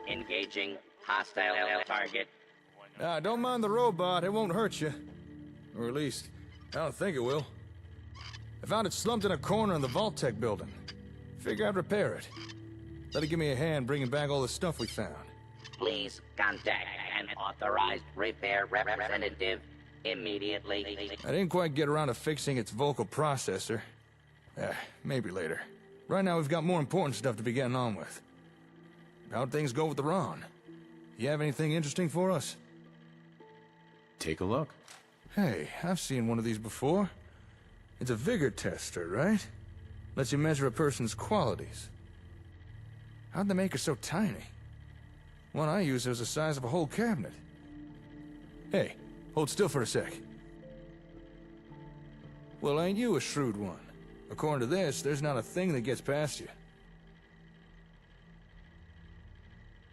Engaging hostile target. Don't mind the robot, it won't hurt you. Or at least, I don't think it will. I found it slumped in a corner in the Vault-Tec building. Figure I'd repair it. Let it give me a hand bringing back all the stuff we found. Please contact an authorized repair representative immediately. I didn't quite get around to fixing its vocal processor. Maybe later. Right now we've got more important stuff to be getting on with. How'd things go with the Ron? You have anything interesting for us? Take a look. Hey, I've seen one of these before. It's a vigor tester, right? Lets you measure a person's qualities. How'd they make it so tiny? One I used was the size of a whole cabinet. Hey, hold still for a sec. Well, ain't you a shrewd one? According to this, there's not a thing that gets past you.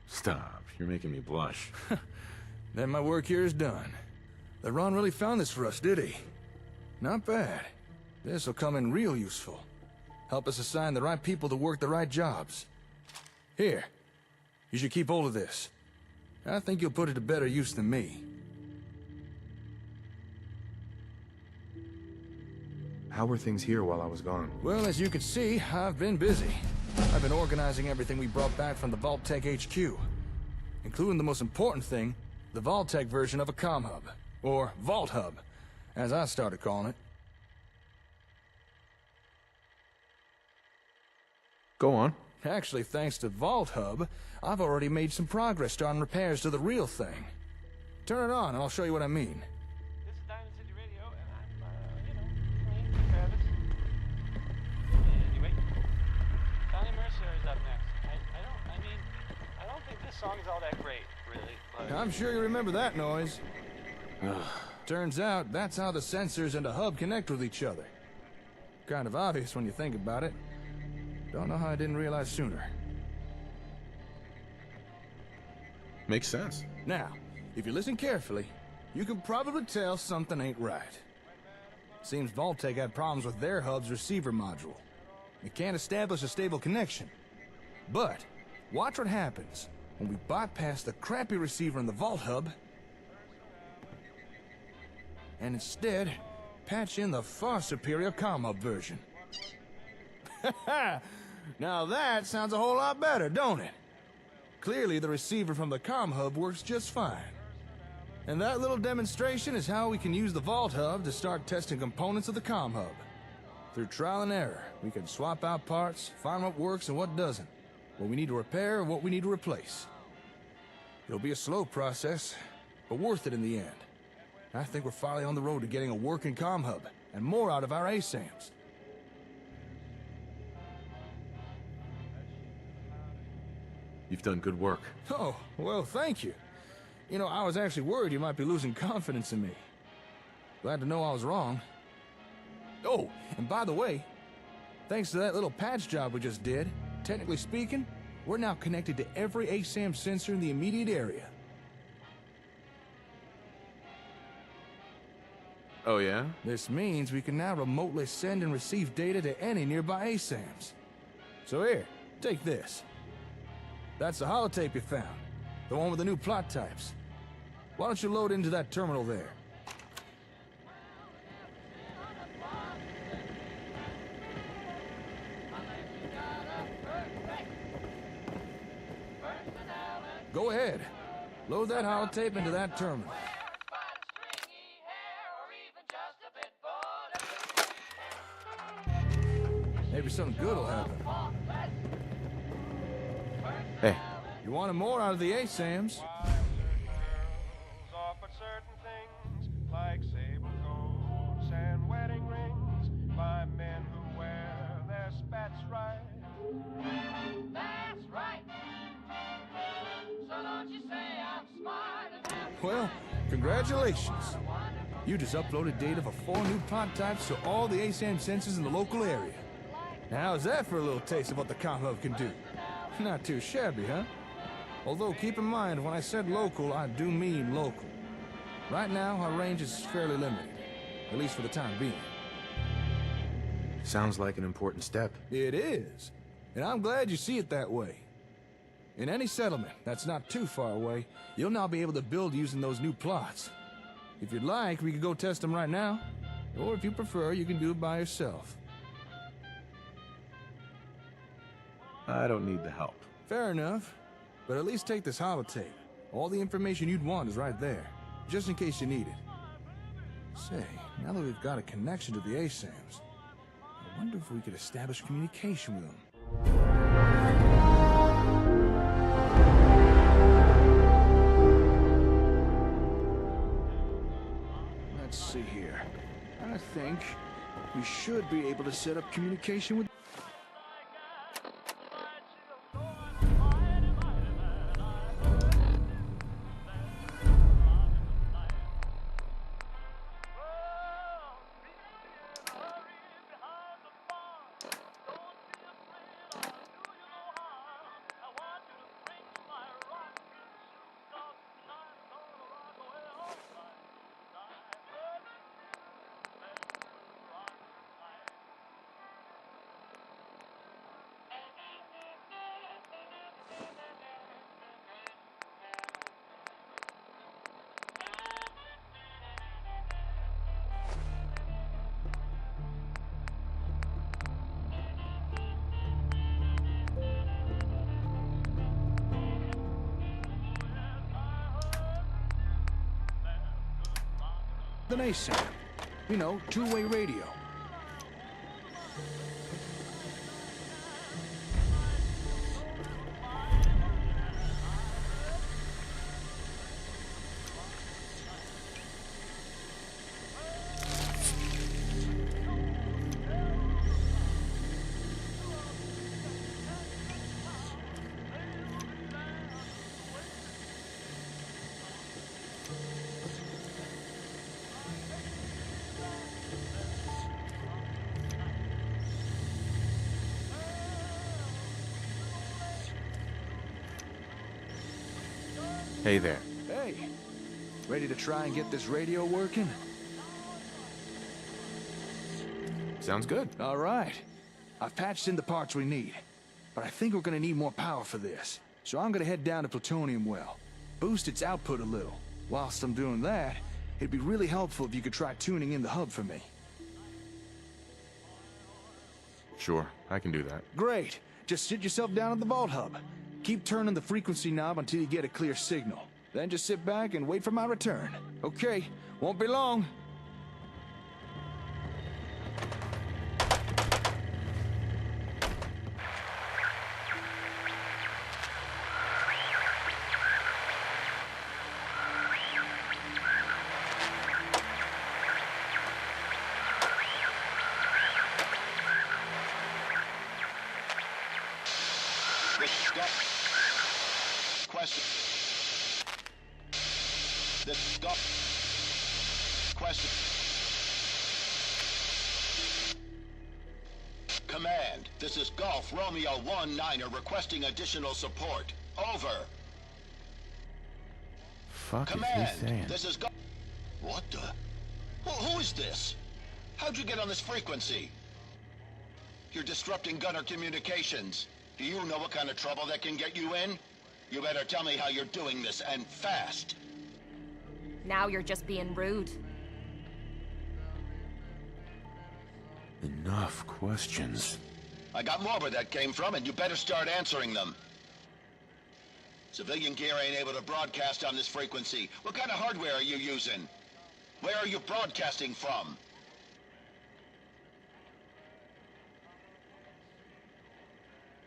Stop, you're making me blush. Then my work here is done. The Ron really found this for us, did he? Not bad. This'll come in real useful. Help us assign the right people to work the right jobs. Here, you should keep hold of this. I think you'll put it to better use than me. How were things here while I was gone? Well, as you can see, I've been busy. I've been organizing everything we brought back from the Vault-Tec HQ, including the most important thing, the Vault-Tec version of a comm hub, or Vault Hub, as I started calling it. Go on. Actually, thanks to Vault Hub, I've already made some progress starting repairs to the real thing. Turn it on and I'll show you what I mean. This is Diamond City Radio, and I'm, me, Travis. Anyway, Donnie Mercer is up next. I don't think this song is all that great, really. But... I'm sure you remember that noise. Turns out, that's how the sensors and the hub connect with each other. Kind of obvious when you think about it. Don't know how I didn't realize sooner. Makes sense. Now, if you listen carefully, you can probably tell something ain't right. Seems Vault-Tec had problems with their hub's receiver module. It can't establish a stable connection. But, watch what happens when we bypass the crappy receiver in the Vault Hub and instead patch in the far superior comm hub version. Now that sounds a whole lot better, don't it? Clearly the receiver from the comm hub works just fine. And that little demonstration is how we can use the Vault Hub to start testing components of the comm hub. Through trial and error, we can swap out parts, find what works and what doesn't, what we need to repair and what we need to replace. It'll be a slow process, but worth it in the end. I think we're finally on the road to getting a working comm hub, and more out of our ASAMs. You've done good work. Oh, well, thank you. You know, I was actually worried you might be losing confidence in me. Glad to know I was wrong. Oh, and by the way, thanks to that little patch job we just did, technically speaking, we're now connected to every ASAM sensor in the immediate area. Oh, yeah? This means we can now remotely send and receive data to any nearby ASAMs. So here, take this. That's the holotape you found. The one with the new plot types. Why don't you load into that terminal there? Go ahead. Load that holotape into that terminal. Maybe something good will happen. Hey. You wanted more out of the ASAMs. Offer certain things like saber coats and wedding rings by men who wear their spats right. That's right. So don't you say I'm smart and have Well, congratulations. You just uploaded data for 4 new plot types to all the ASAM sensors in the local area. Now, how's that for a little taste of what the comm hub can do? Not too shabby, huh? Although, keep in mind, when I said local, I do mean local. Right now, our range is fairly limited. At least for the time being. Sounds like an important step. It is. And I'm glad you see it that way. In any settlement that's not too far away, you'll now be able to build using those new plots. If you'd like, we could go test them right now. Or if you prefer, you can do it by yourself. I don't need the help. Fair enough. But at least take this holotape. All the information you'd want is right there, just in case you need it. Say, now that we've got a connection to the ASAMs, I wonder if we could establish communication with them. Let's see here. I think we should be able to set up communication with... An ASAM. You know, two-way radio. Hey there. Hey, ready to try and get this radio working? Sounds good. All right. I've patched in the parts we need, but I think we're gonna need more power for this. So I'm gonna head down to Plutonium Well, boost its output a little. Whilst I'm doing that, it'd be really helpful if you could try tuning in the hub for me. Sure, I can do that. Great. Just sit yourself down at the vault hub. Keep turning the frequency knob until you get a clear signal. Then just sit back and wait for my return. Okay, won't be long. Command, this is Golf Romeo 1-9er requesting additional support. Over. Fuck Command, is he saying? this is Golf... What the... Who is this? How'd you get on this frequency? You're disrupting gunner communications. Do you know what kind of trouble that can get you in? You better tell me how you're doing this, and fast. Now you're just being rude. Enough questions. I got more where that came from, and you better start answering them. Civilian gear ain't able to broadcast on this frequency. What kind of hardware are you using? Where are you broadcasting from?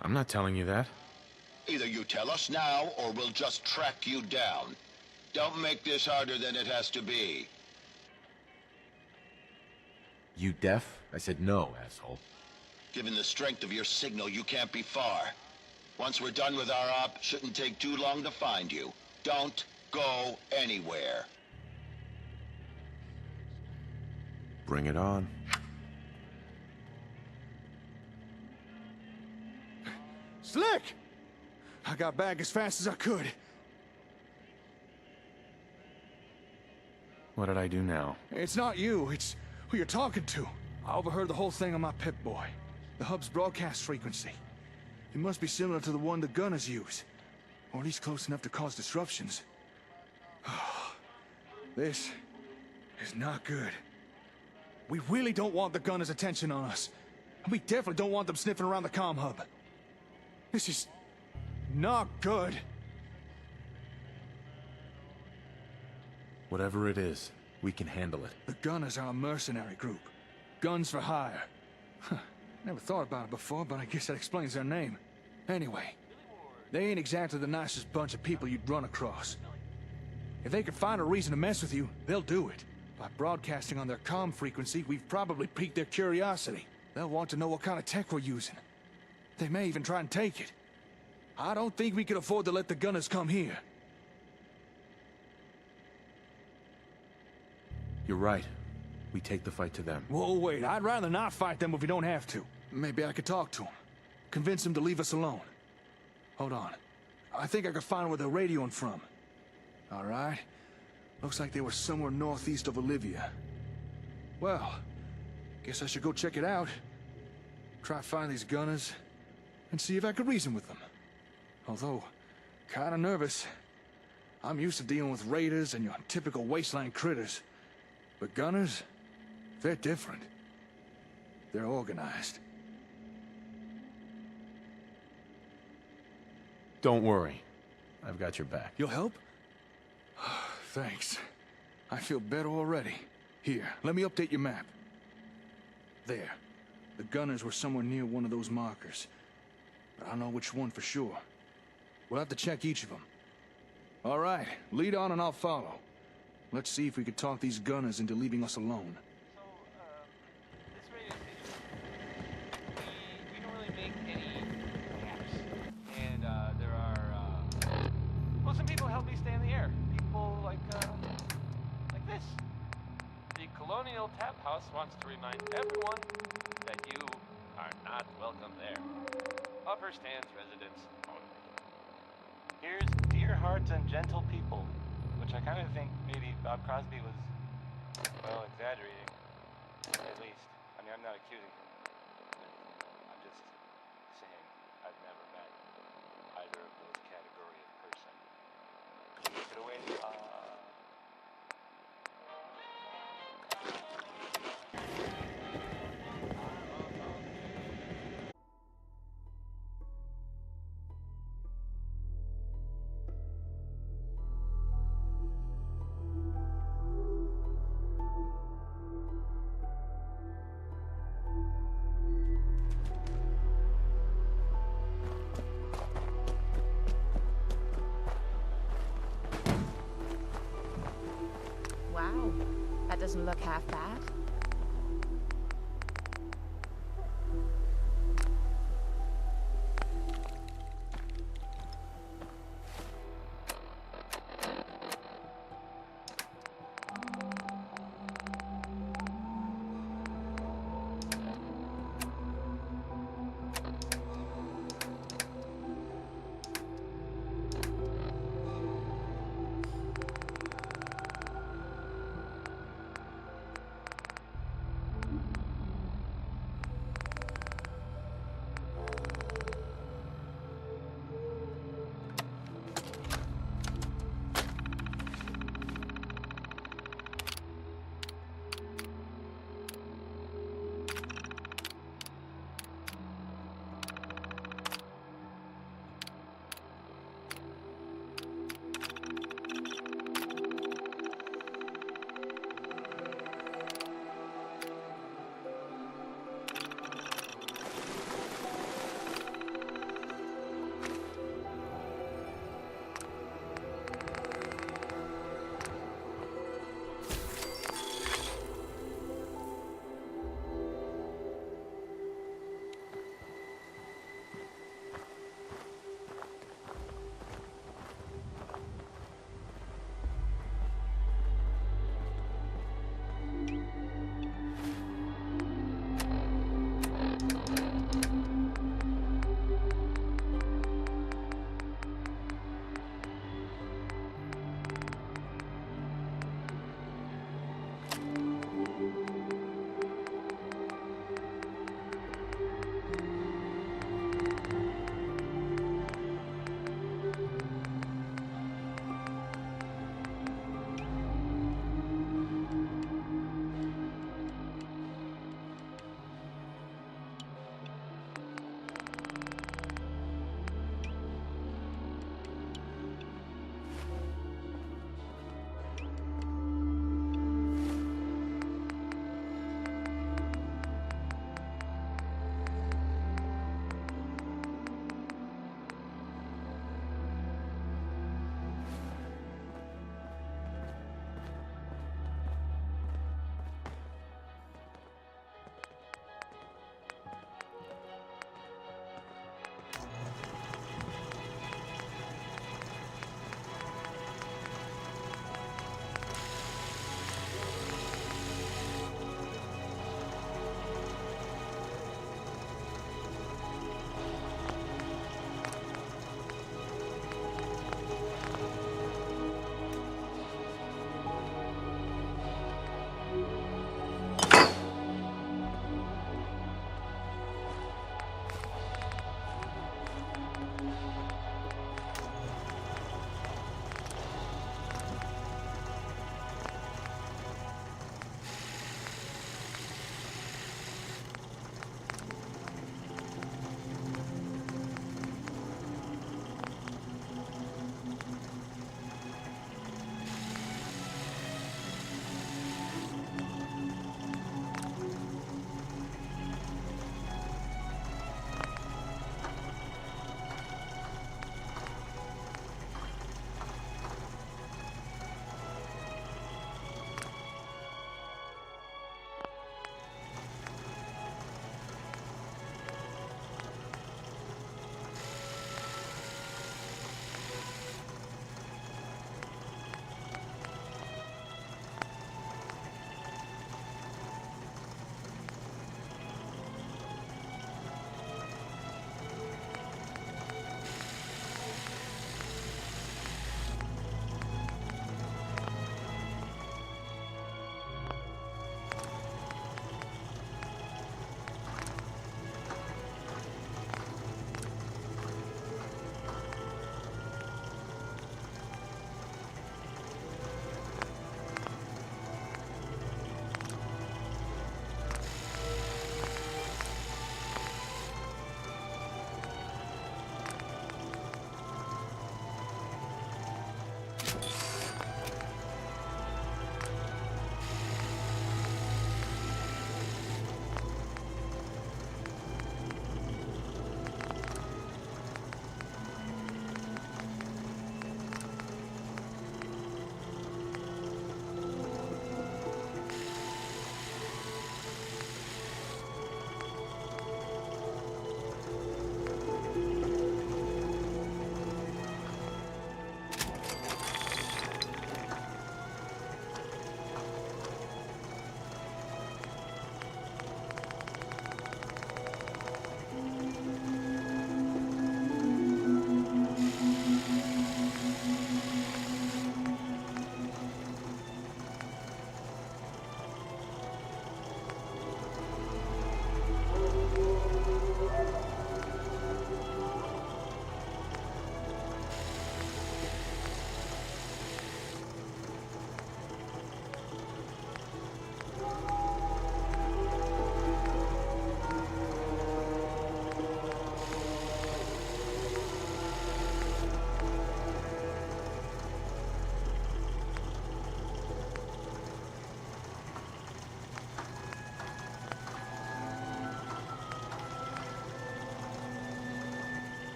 I'm not telling you that. Either you tell us now, or we'll just track you down. Don't make this harder than it has to be. You deaf? I said no, asshole. Given the strength of your signal, you can't be far. Once we're done with our op, shouldn't take too long to find you. Don't go anywhere. Bring it on. Slick! I got back as fast as I could. What did I do now? It's not you, it's who you're talking to. I overheard the whole thing on my Pip-Boy. The hub's broadcast frequency. It must be similar to the one the gunners use. Or at least close enough to cause disruptions. This is not good. We really don't want the gunners' attention on us. And we definitely don't want them sniffing around the comm hub. This is not good. Whatever it is, we can handle it. The gunners are a mercenary group. Guns for hire. Huh. Never thought about it before, but I guess that explains their name. Anyway, they ain't exactly the nicest bunch of people you'd run across. If they could find a reason to mess with you, they'll do it. By broadcasting on their comm frequency, we've probably piqued their curiosity. They'll want to know what kind of tech we're using. They may even try and take it. I don't think we can afford to let the gunners come here. You're right. We take the fight to them. Whoa, wait. I'd rather not fight them if we don't have to. Maybe I could talk to them. Convince them to leave us alone. Hold on. I think I could find where they're radioing from. All right. Looks like they were somewhere northeast of Olivia. Well, guess I should go check it out. Try to find these gunners, and see if I could reason with them. Although, kinda nervous. I'm used to dealing with raiders and your typical wasteland critters. But gunners, they're different. They're organized. Don't worry. I've got your back. You'll help? Thanks. I feel better already. Here, let me update your map. There. The gunners were somewhere near one of those markers. But I don't know which one for sure. We'll have to check each of them. All right, lead on and I'll follow. Let's see if we could talk these gunners into leaving us alone. This radio station, we don't really make any maps. And there are, well, some people help me stay in the air. People like this. The Colonial Tap House wants to remind everyone that you are not welcome there. Upper Stands residents only. Here's Dear Hearts and Gentle People, which I kind of think maybe Bob Crosby was, well, exaggerating. At least. I mean, I'm not accusing him. I'm just saying I've never met either of those category of person. Take it away, Wow, that doesn't look half bad.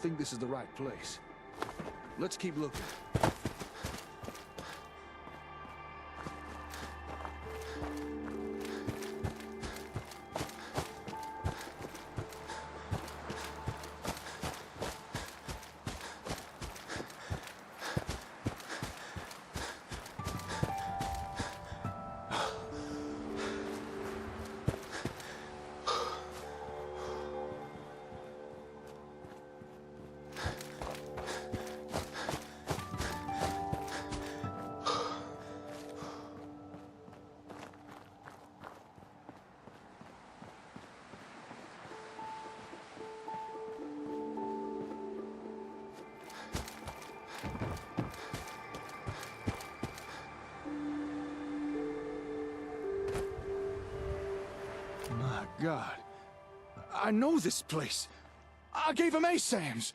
think this is the right place. Let's keep looking. God. I know this place. I gave him ASAMs.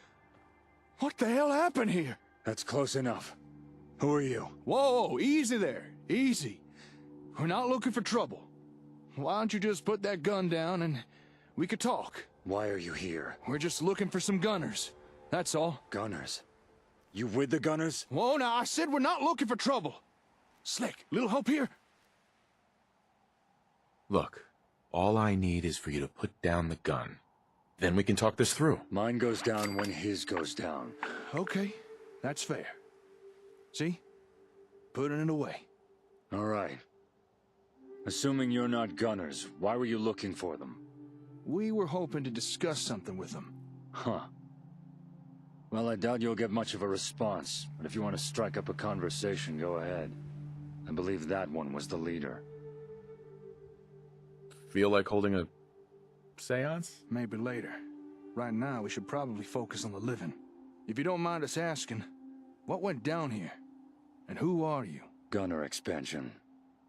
What the hell happened here? That's close enough. Who are you? Whoa, easy there. Easy. We're not looking for trouble. Why don't you just put that gun down and we could talk? Why are you here? We're just looking for some gunners. That's all. Gunners? You with the gunners? Whoa, now, I said we're not looking for trouble. Slick, little help here? Look, all I need is for you to put down the gun. Then we can talk this through. Mine goes down when his goes down. Okay, that's fair. See? Putting it away. All right. Assuming you're not gunners, why were you looking for them? We were hoping to discuss something with them. Huh. Well, I doubt you'll get much of a response, but if you want to strike up a conversation, go ahead. I believe that one was the leader. Feel like holding a seance? Maybe later. Right now, we should probably focus on the living. If you don't mind us asking, what went down here? And who are you? Gunner expansion.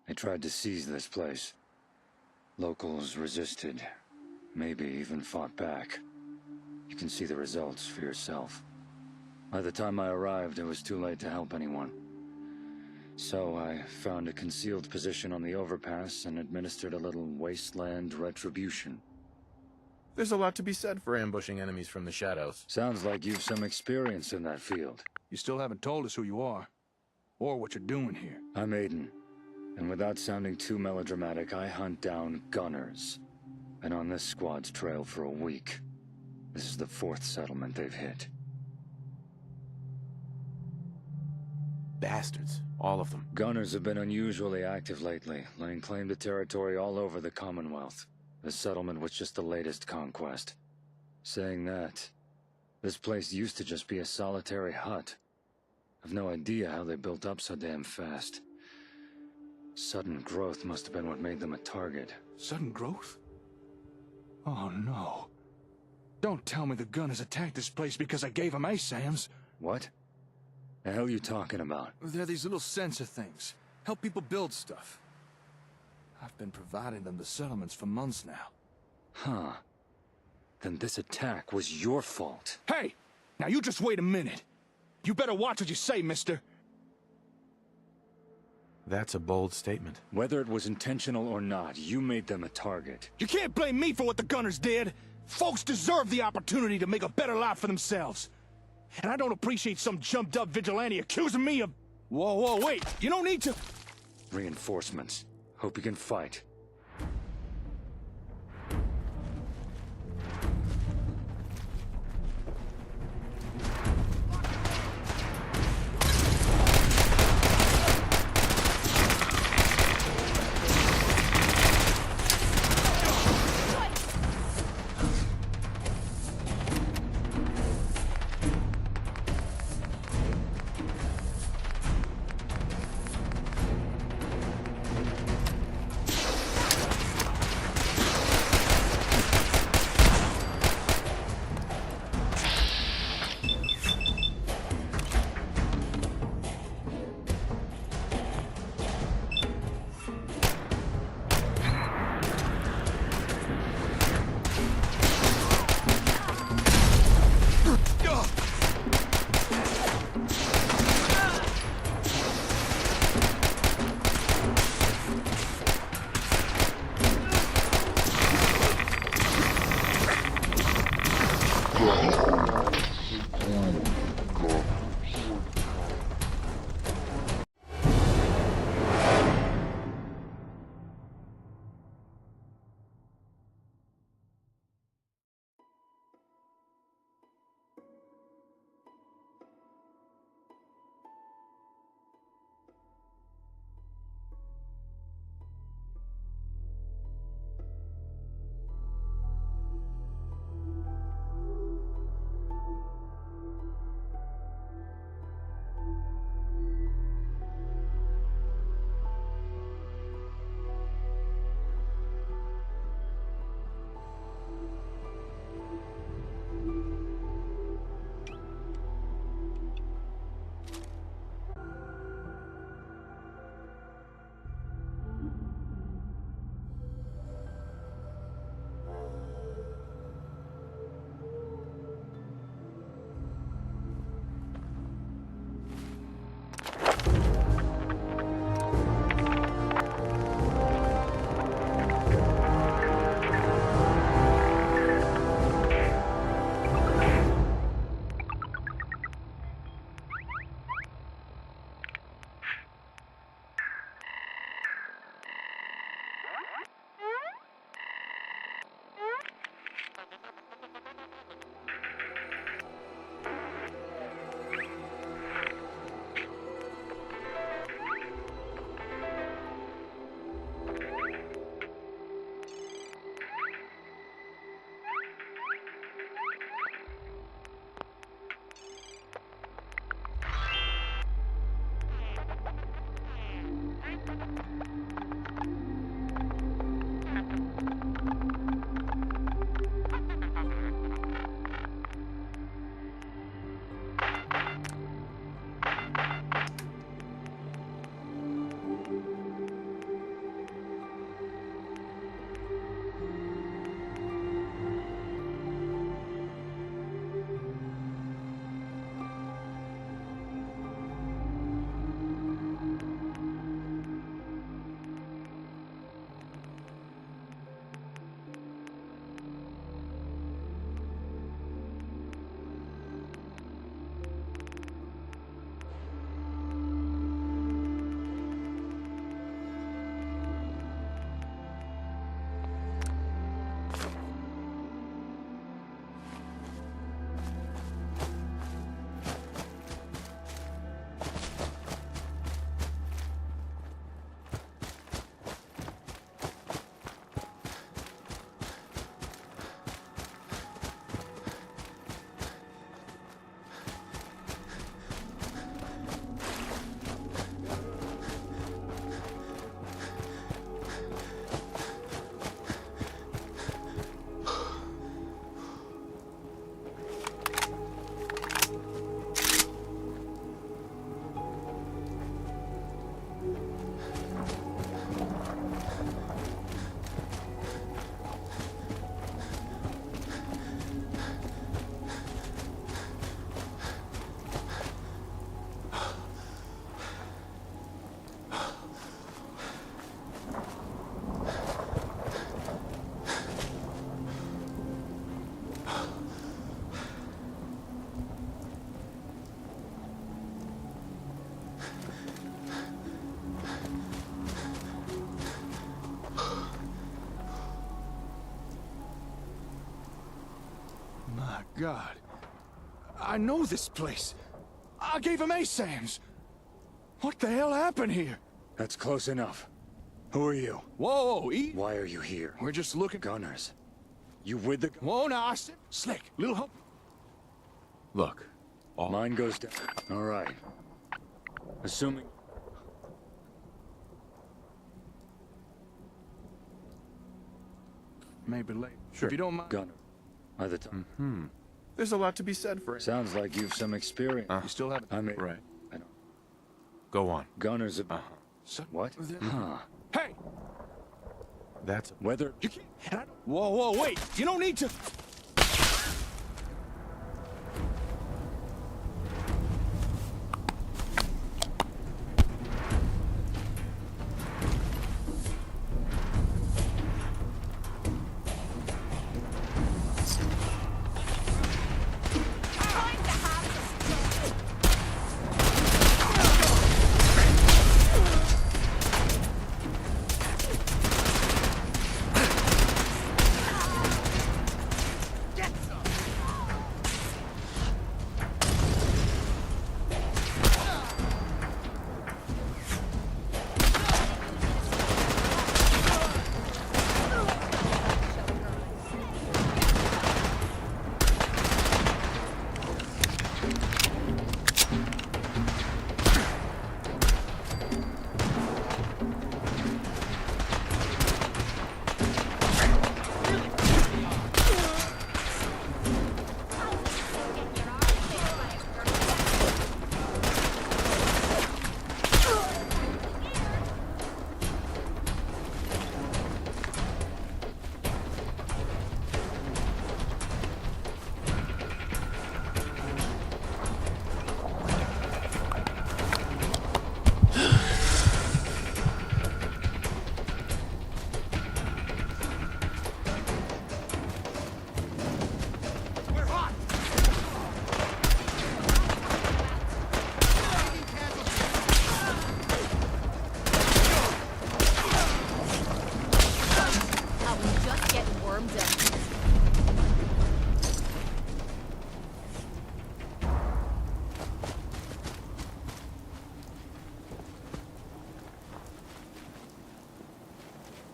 They tried to seize this place. Locals resisted. Maybe even fought back. You can see the results for yourself. By the time I arrived, it was too late to help anyone. So I found a concealed position on the overpass and administered a little wasteland retribution. There's a lot to be said for ambushing enemies from the shadows. Sounds like you've some experience in that field. You still haven't told us who you are, or what you're doing here. I'm Aiden, and without sounding too melodramatic, I hunt down gunners. Been on this squad's trail for a week. This is the 4th settlement they've hit. Bastards, all of them. Gunners have been unusually active lately, laying claim to territory all over the Commonwealth. This settlement was just the latest conquest. Saying that, this place used to just be a solitary hut. I've no idea how they built up so damn fast. Sudden growth must have been what made them a target. Sudden growth? Oh no. Don't tell me the gunners attacked this place because I gave them ASAMs. What? The hell you talking about? They're these little sensor things. Help people build stuff. I've been providing them the settlements for months now. Huh. Then this attack was your fault. Hey! Now you just wait a minute. You better watch what you say, mister. That's a bold statement. Whether it was intentional or not, you made them a target. You can't blame me for what the gunners did. Folks deserve the opportunity to make a better life for themselves. And I don't appreciate some jumped-up vigilante accusing me of... Whoa, wait! You don't need to... Reinforcements. Hope you can fight. My God. I know this place. I gave him ASAMs. What the hell happened here? That's close enough. Who are you? Whoa, Why are you here? We're just looking. Gunners. You with the... Whoa, now I said... Slick, little help. Look. Mine goes down. All right. Assuming... Maybe late. Sure. If you don't mind. Gunner. By the time. Hmm. There's a lot to be said for it. Sounds like you've some experience. You still have... I mean... Right. I don't... Go on. Gunners... What? Huh. Hey! That's... Whether... You can't... Whoa, whoa, wait! You don't need to...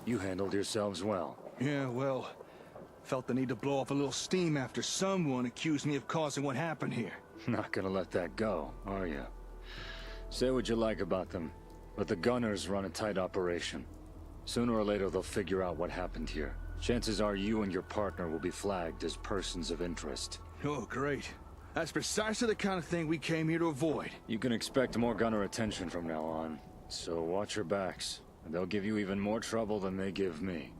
You handled yourselves well. Yeah, well, felt the need to blow off a little steam after someone accused me of causing what happened here. Not gonna let that go, are you? Say what you like about them, but the Gunners run a tight operation. Sooner or later they'll figure out what happened here. Chances are you and your partner will be flagged as persons of interest. Oh, great. That's precisely the kind of thing we came here to avoid. You can expect more Gunner attention from now on, so watch your backs. They'll give you even more trouble than they give me.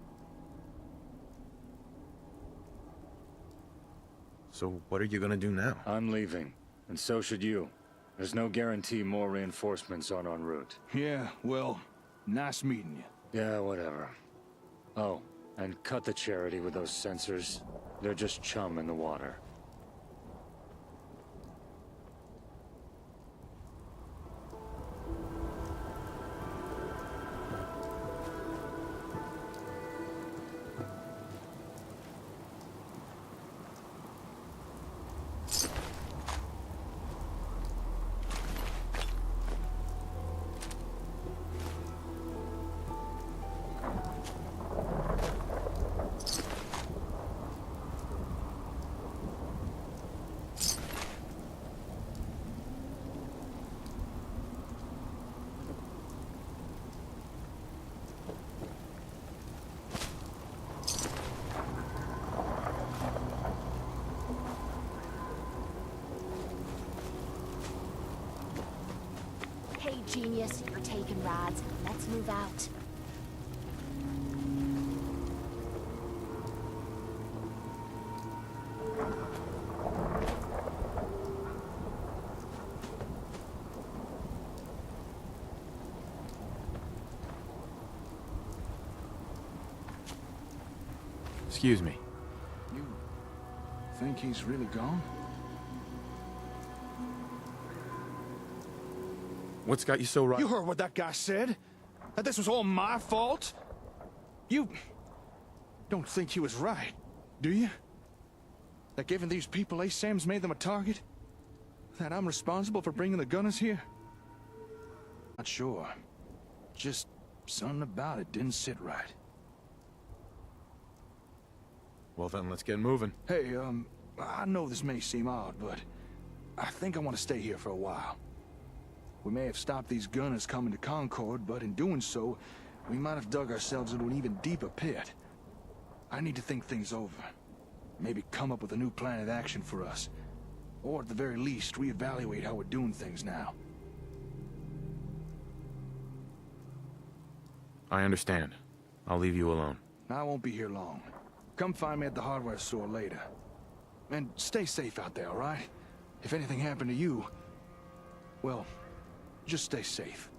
So what are you gonna do now? I'm leaving, and so should you. There's no guarantee more reinforcements aren't en route. Yeah, well, nice meeting you. Yeah, whatever. Oh, and cut the charity with those sensors. They're just chum in the water. Genius, you're taking Rads. Let's move out. Excuse me. You think he's really gone? What's got you so right? You heard what that guy said? That this was all my fault? You don't think he was right, do you? That giving these people ASAM's made them a target? That I'm responsible for bringing the gunners here? Not sure. Just something about it didn't sit right. Well then, let's get moving. Hey, I know this may seem odd, but I think I want to stay here for a while. We may have stopped these gunners coming to Concord, but in doing so, we might have dug ourselves into an even deeper pit. I need to think things over. Maybe come up with a new plan of action for us. Or at the very least, reevaluate how we're doing things now. I understand. I'll leave you alone. I won't be here long. Come find me at the hardware store later. And stay safe out there, all right? If anything happened to you, well, just stay safe.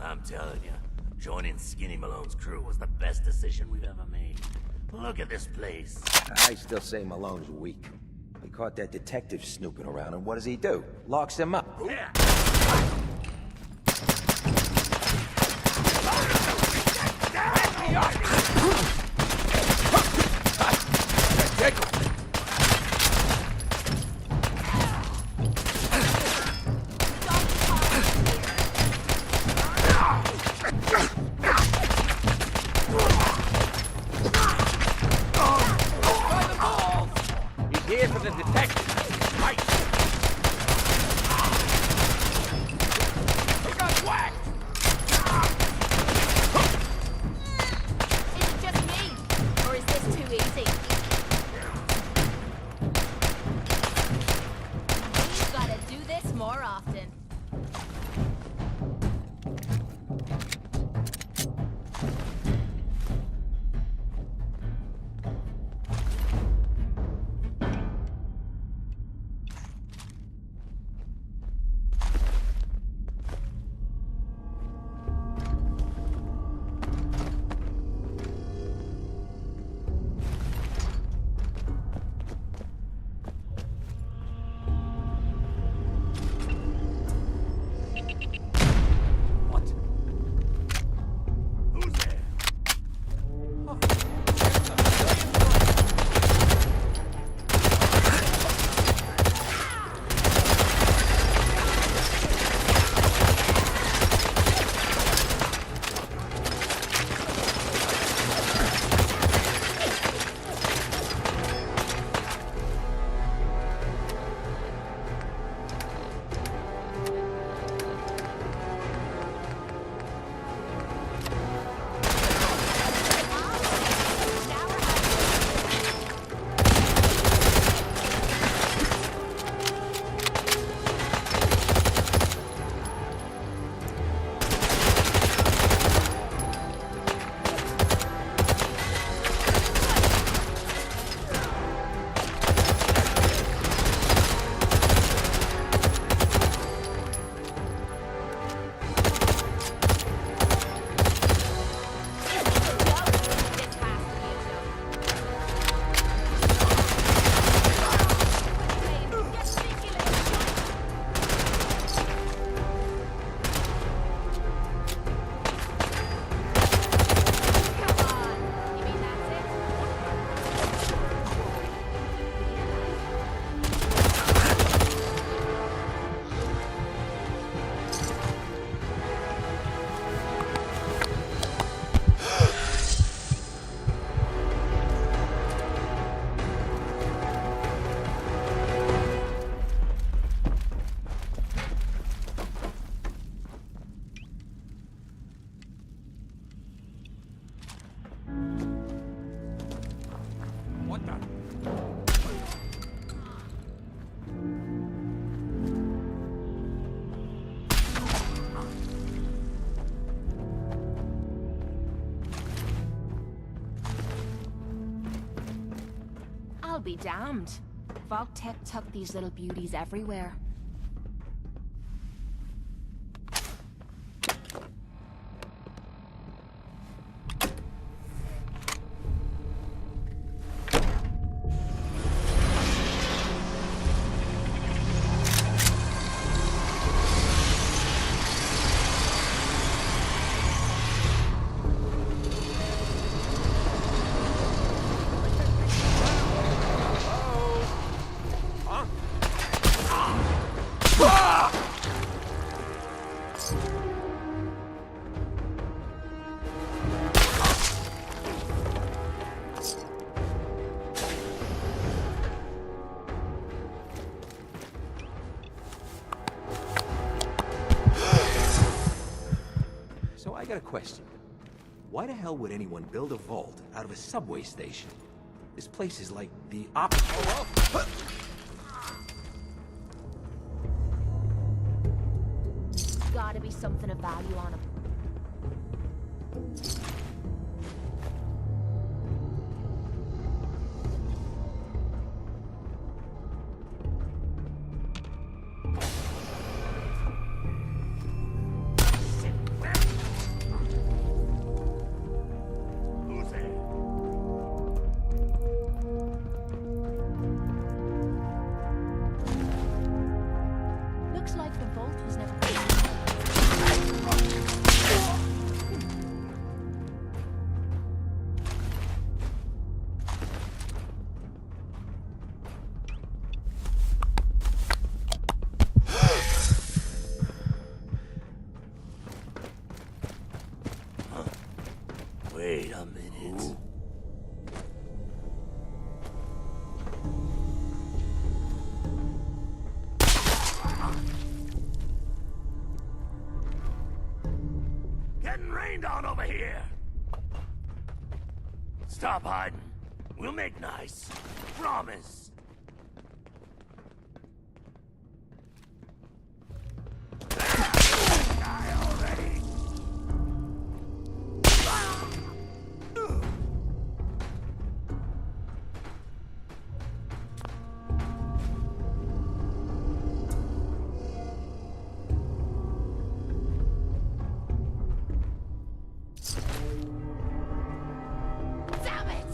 I'm telling you, joining Skinny Malone's crew was the best decision we've ever made. Look at this place. I still say Malone's weak. He caught that detective snooping around, and what does he do? Locks him up. Yeah. What the? I'll be damned. Vault Tech took these little beauties everywhere. So I got a question. Why the hell would anyone build a vault out of a subway station? This place is like the opposite. Gotta be something of value on him. Looks like the vault was never Wait a minute. Getting rained on over here. Stop hiding. We'll make nice. Promise. Die already. Damn it!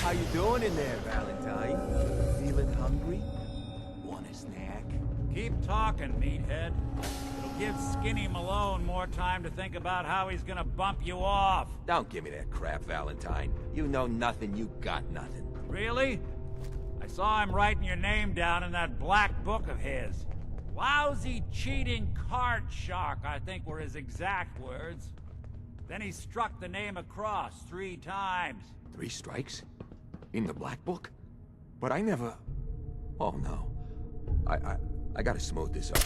How you doing in there, Valentine? Feeling hungry? Want a snack? Keep talking, meathead. It'll give Skinny Malone more time to think about how he's gonna bump you off. Don't give me that crap, Valentine. You know nothing, you got nothing. Really? I saw him writing your name down in that black book of his. Lousy, cheating card shark, I think were his exact words. Then he struck the name across 3 times. 3 strikes? In the black book? But I never... Oh no. I gotta smooth this up.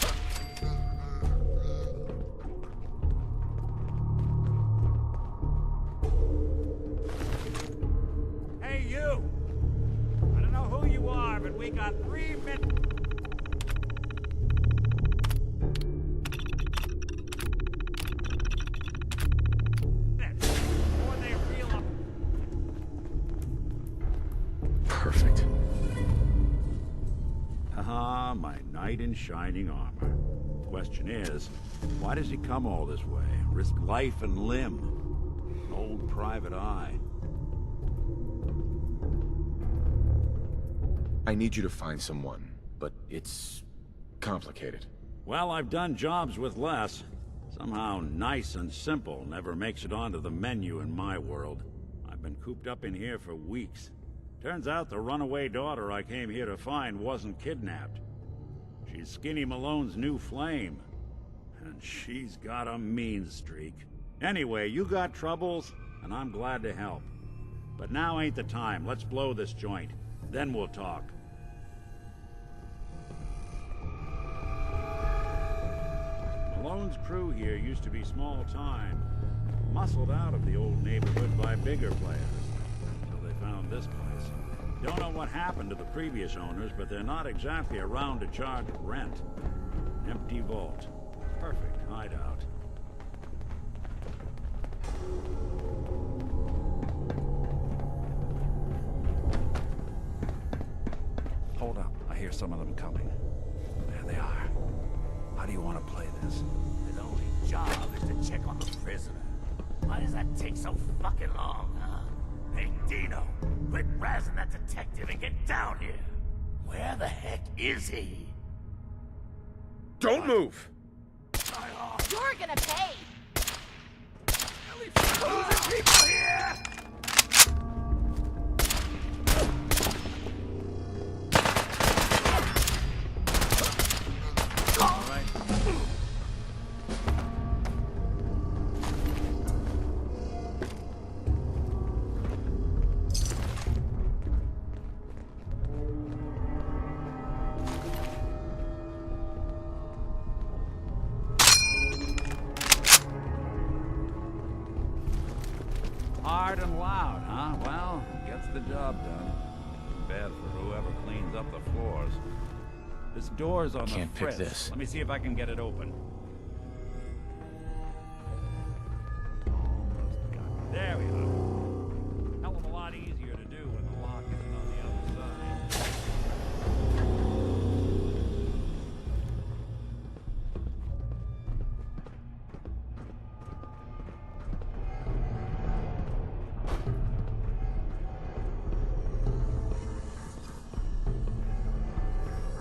got 3 minutes. Before they realize. Perfect. Haha, my knight in shining armor. Question is, why does he come all this way? Risk life and limb? An old private eye. I need you to find someone, but it's complicated. Well, I've done jobs with less. Somehow nice and simple never makes it onto the menu in my world. I've been cooped up in here for weeks. Turns out the runaway daughter I came here to find wasn't kidnapped. She's Skinny Malone's new flame. And she's got a mean streak. Anyway, you got troubles, and I'm glad to help. But now ain't the time. Let's blow this joint. Then we'll talk. Malone's crew here used to be small time. Muscled out of the old neighborhood by bigger players. So they found this place. Don't know what happened to the previous owners, but they're not exactly around to charge rent. Empty vault. Perfect hideout. Hold up. I hear some of them coming. There they are. How do you want to play this? His only job is to check on the prisoner. Why does that take so fucking long, huh? Hey, Dino, quit razzing that detective and get down here. Where the heck is he? Don't move! You're gonna pay! Losing people here! Hard and loud, huh? Well, gets the job done. Bad for whoever cleans up the floors. This door's on the Can't pick fritz. this. Let me see if I can get it open. There we are. Hell of a lot easier to do when the lock isn't on the other side.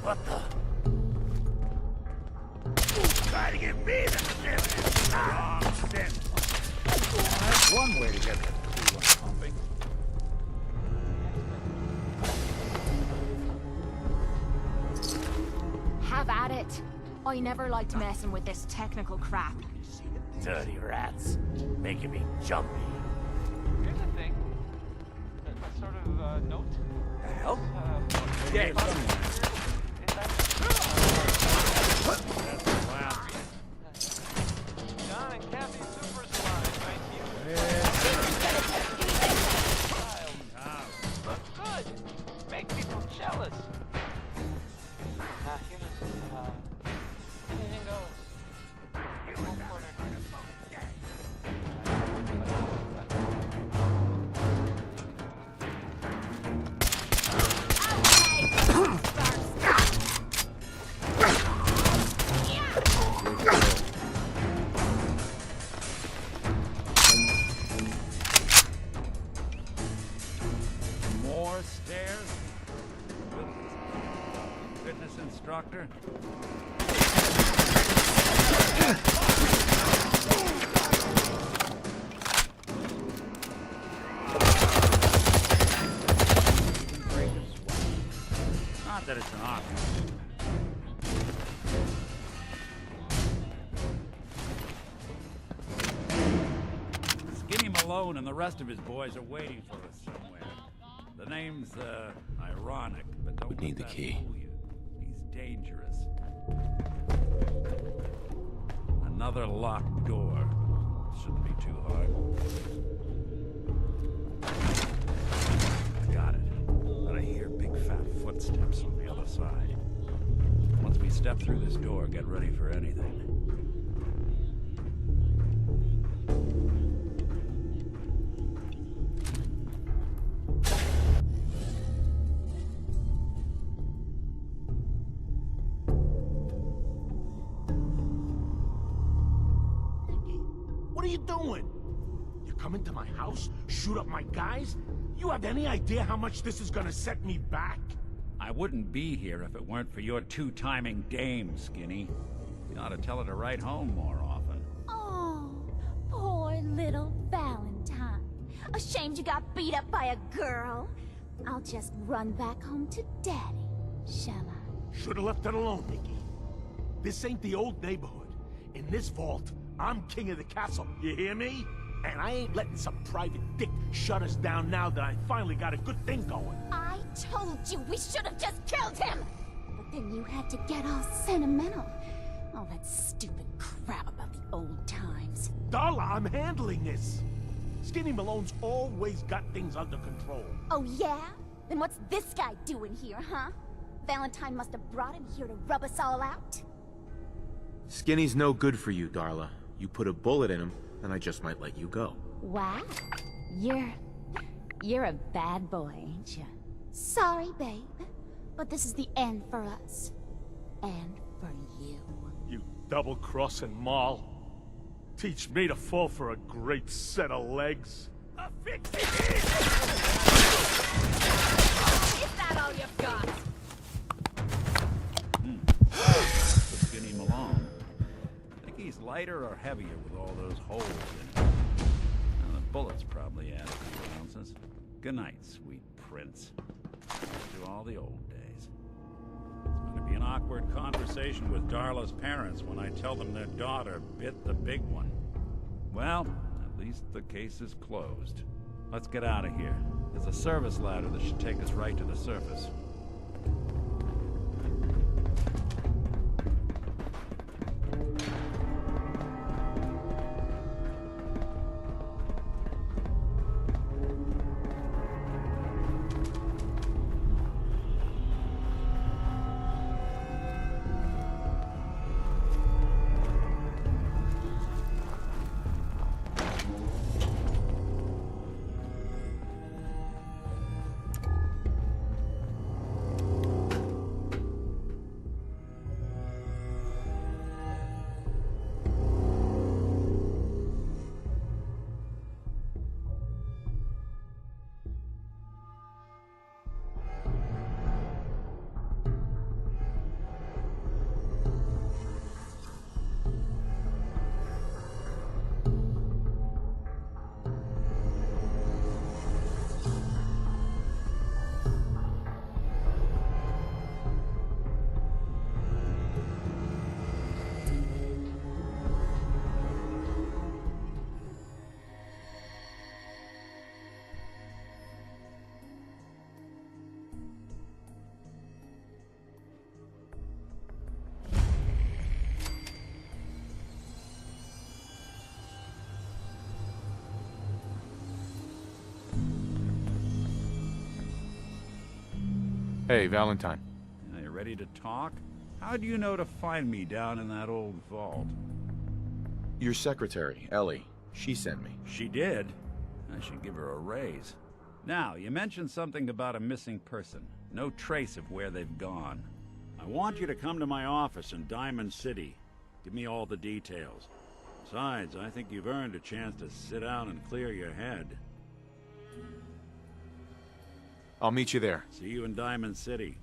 What the? Try to get me the Wrong sense. That's one way to get the Q1 pumping. Have at it. I never liked messing with this technical crap. dirty rats, making me jumpy. Here's the thing. A sort of note. The hell? Yeah, John and Kathy Super Slime, thank you. Look good. Make people jealous. Anything goes. One corner. More stairs? Fitness instructor? Not that it's an option. Skinny Malone and the rest of his boys are waiting for us somewhere. The name's, ironic, but don't We need let the that key. fool you. He's dangerous. Another locked door. Shouldn't be too hard. Got it. But I hear big fat footsteps. footsteps on the other side. Once we step through this door, get ready for anything. What are you doing? You come into my house, shoot up my guys? You have any idea how much this is gonna set me back? I wouldn't be here if it weren't for your two-timing dame, Skinny. You ought to tell her to write home more often. Oh, poor little Valentine. Ashamed you got beat up by a girl? I'll just run back home to Daddy, shall I? Should've left it alone, Nikki. This ain't the old neighborhood. In this vault, I'm king of the castle, you hear me? And I ain't letting some private dick shut us down now that I finally got a good thing going. I told you we should have just killed him! But then you had to get all sentimental. All that stupid crap about the old times. Darla, I'm handling this. Skinny Malone's always got things under control. Oh yeah? Then what's this guy doing here, huh? Valentine must have brought him here to rub us all out? Skinny's no good for you, Darla. You put a bullet in him, and I just might let you go. Wow. You're a bad boy, ain't you? Sorry, babe. But this is the end for us. And for you. You double-crossing Maul. Teach me to fall for a great set of legs. Is that all you've got? Skinny Malone. Think he's lighter or heavier with all those holes in him? Well, the bullets probably add a few ounces. Good night, sweet prince. To all the old days. It's going to be an awkward conversation with Darla's parents when I tell them their daughter bit the big one. Well, at least the case is closed. Let's get out of here. There's a service ladder that should take us right to the surface. Hey, Valentine. Are you ready to talk? How do you know to find me down in that old vault? Your secretary, Ellie. She sent me. She did? I should give her a raise. Now, you mentioned something about a missing person. No trace of where they've gone. I want you to come to my office in Diamond City. Give me all the details. Besides, I think you've earned a chance to sit down and clear your head. I'll meet you there. See you in Diamond City.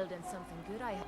Building something good, I hope.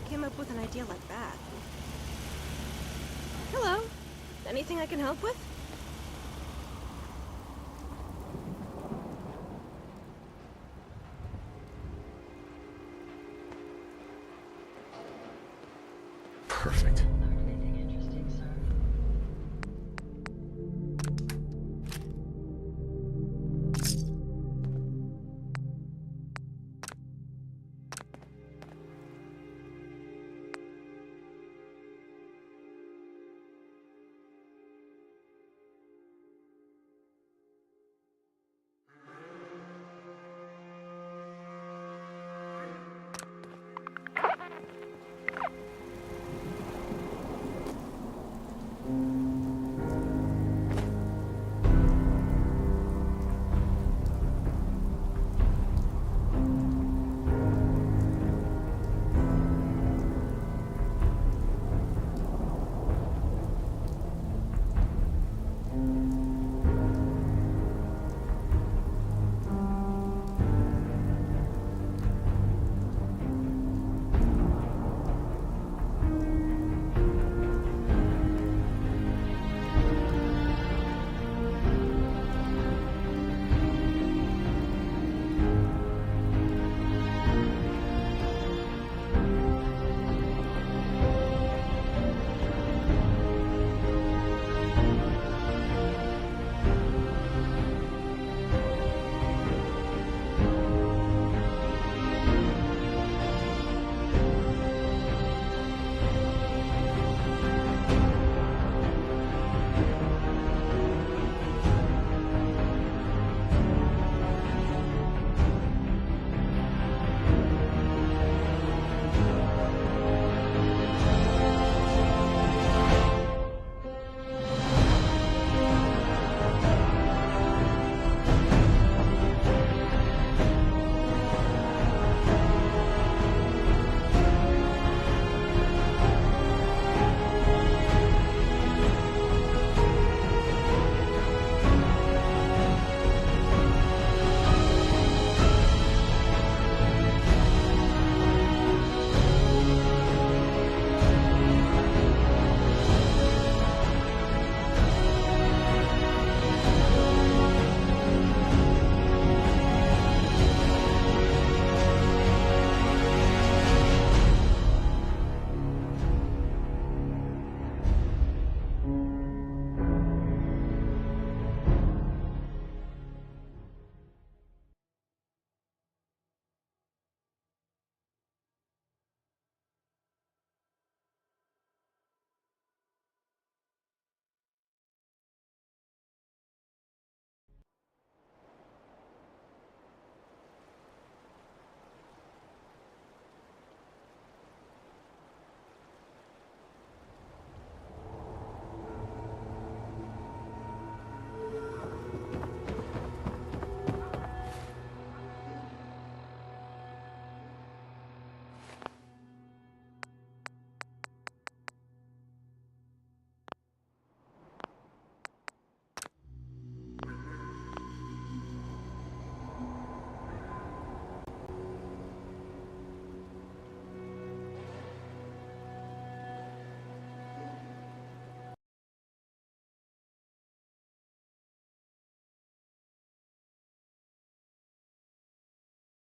Came up with an idea like that. Hello. Anything I can help with? Perfect.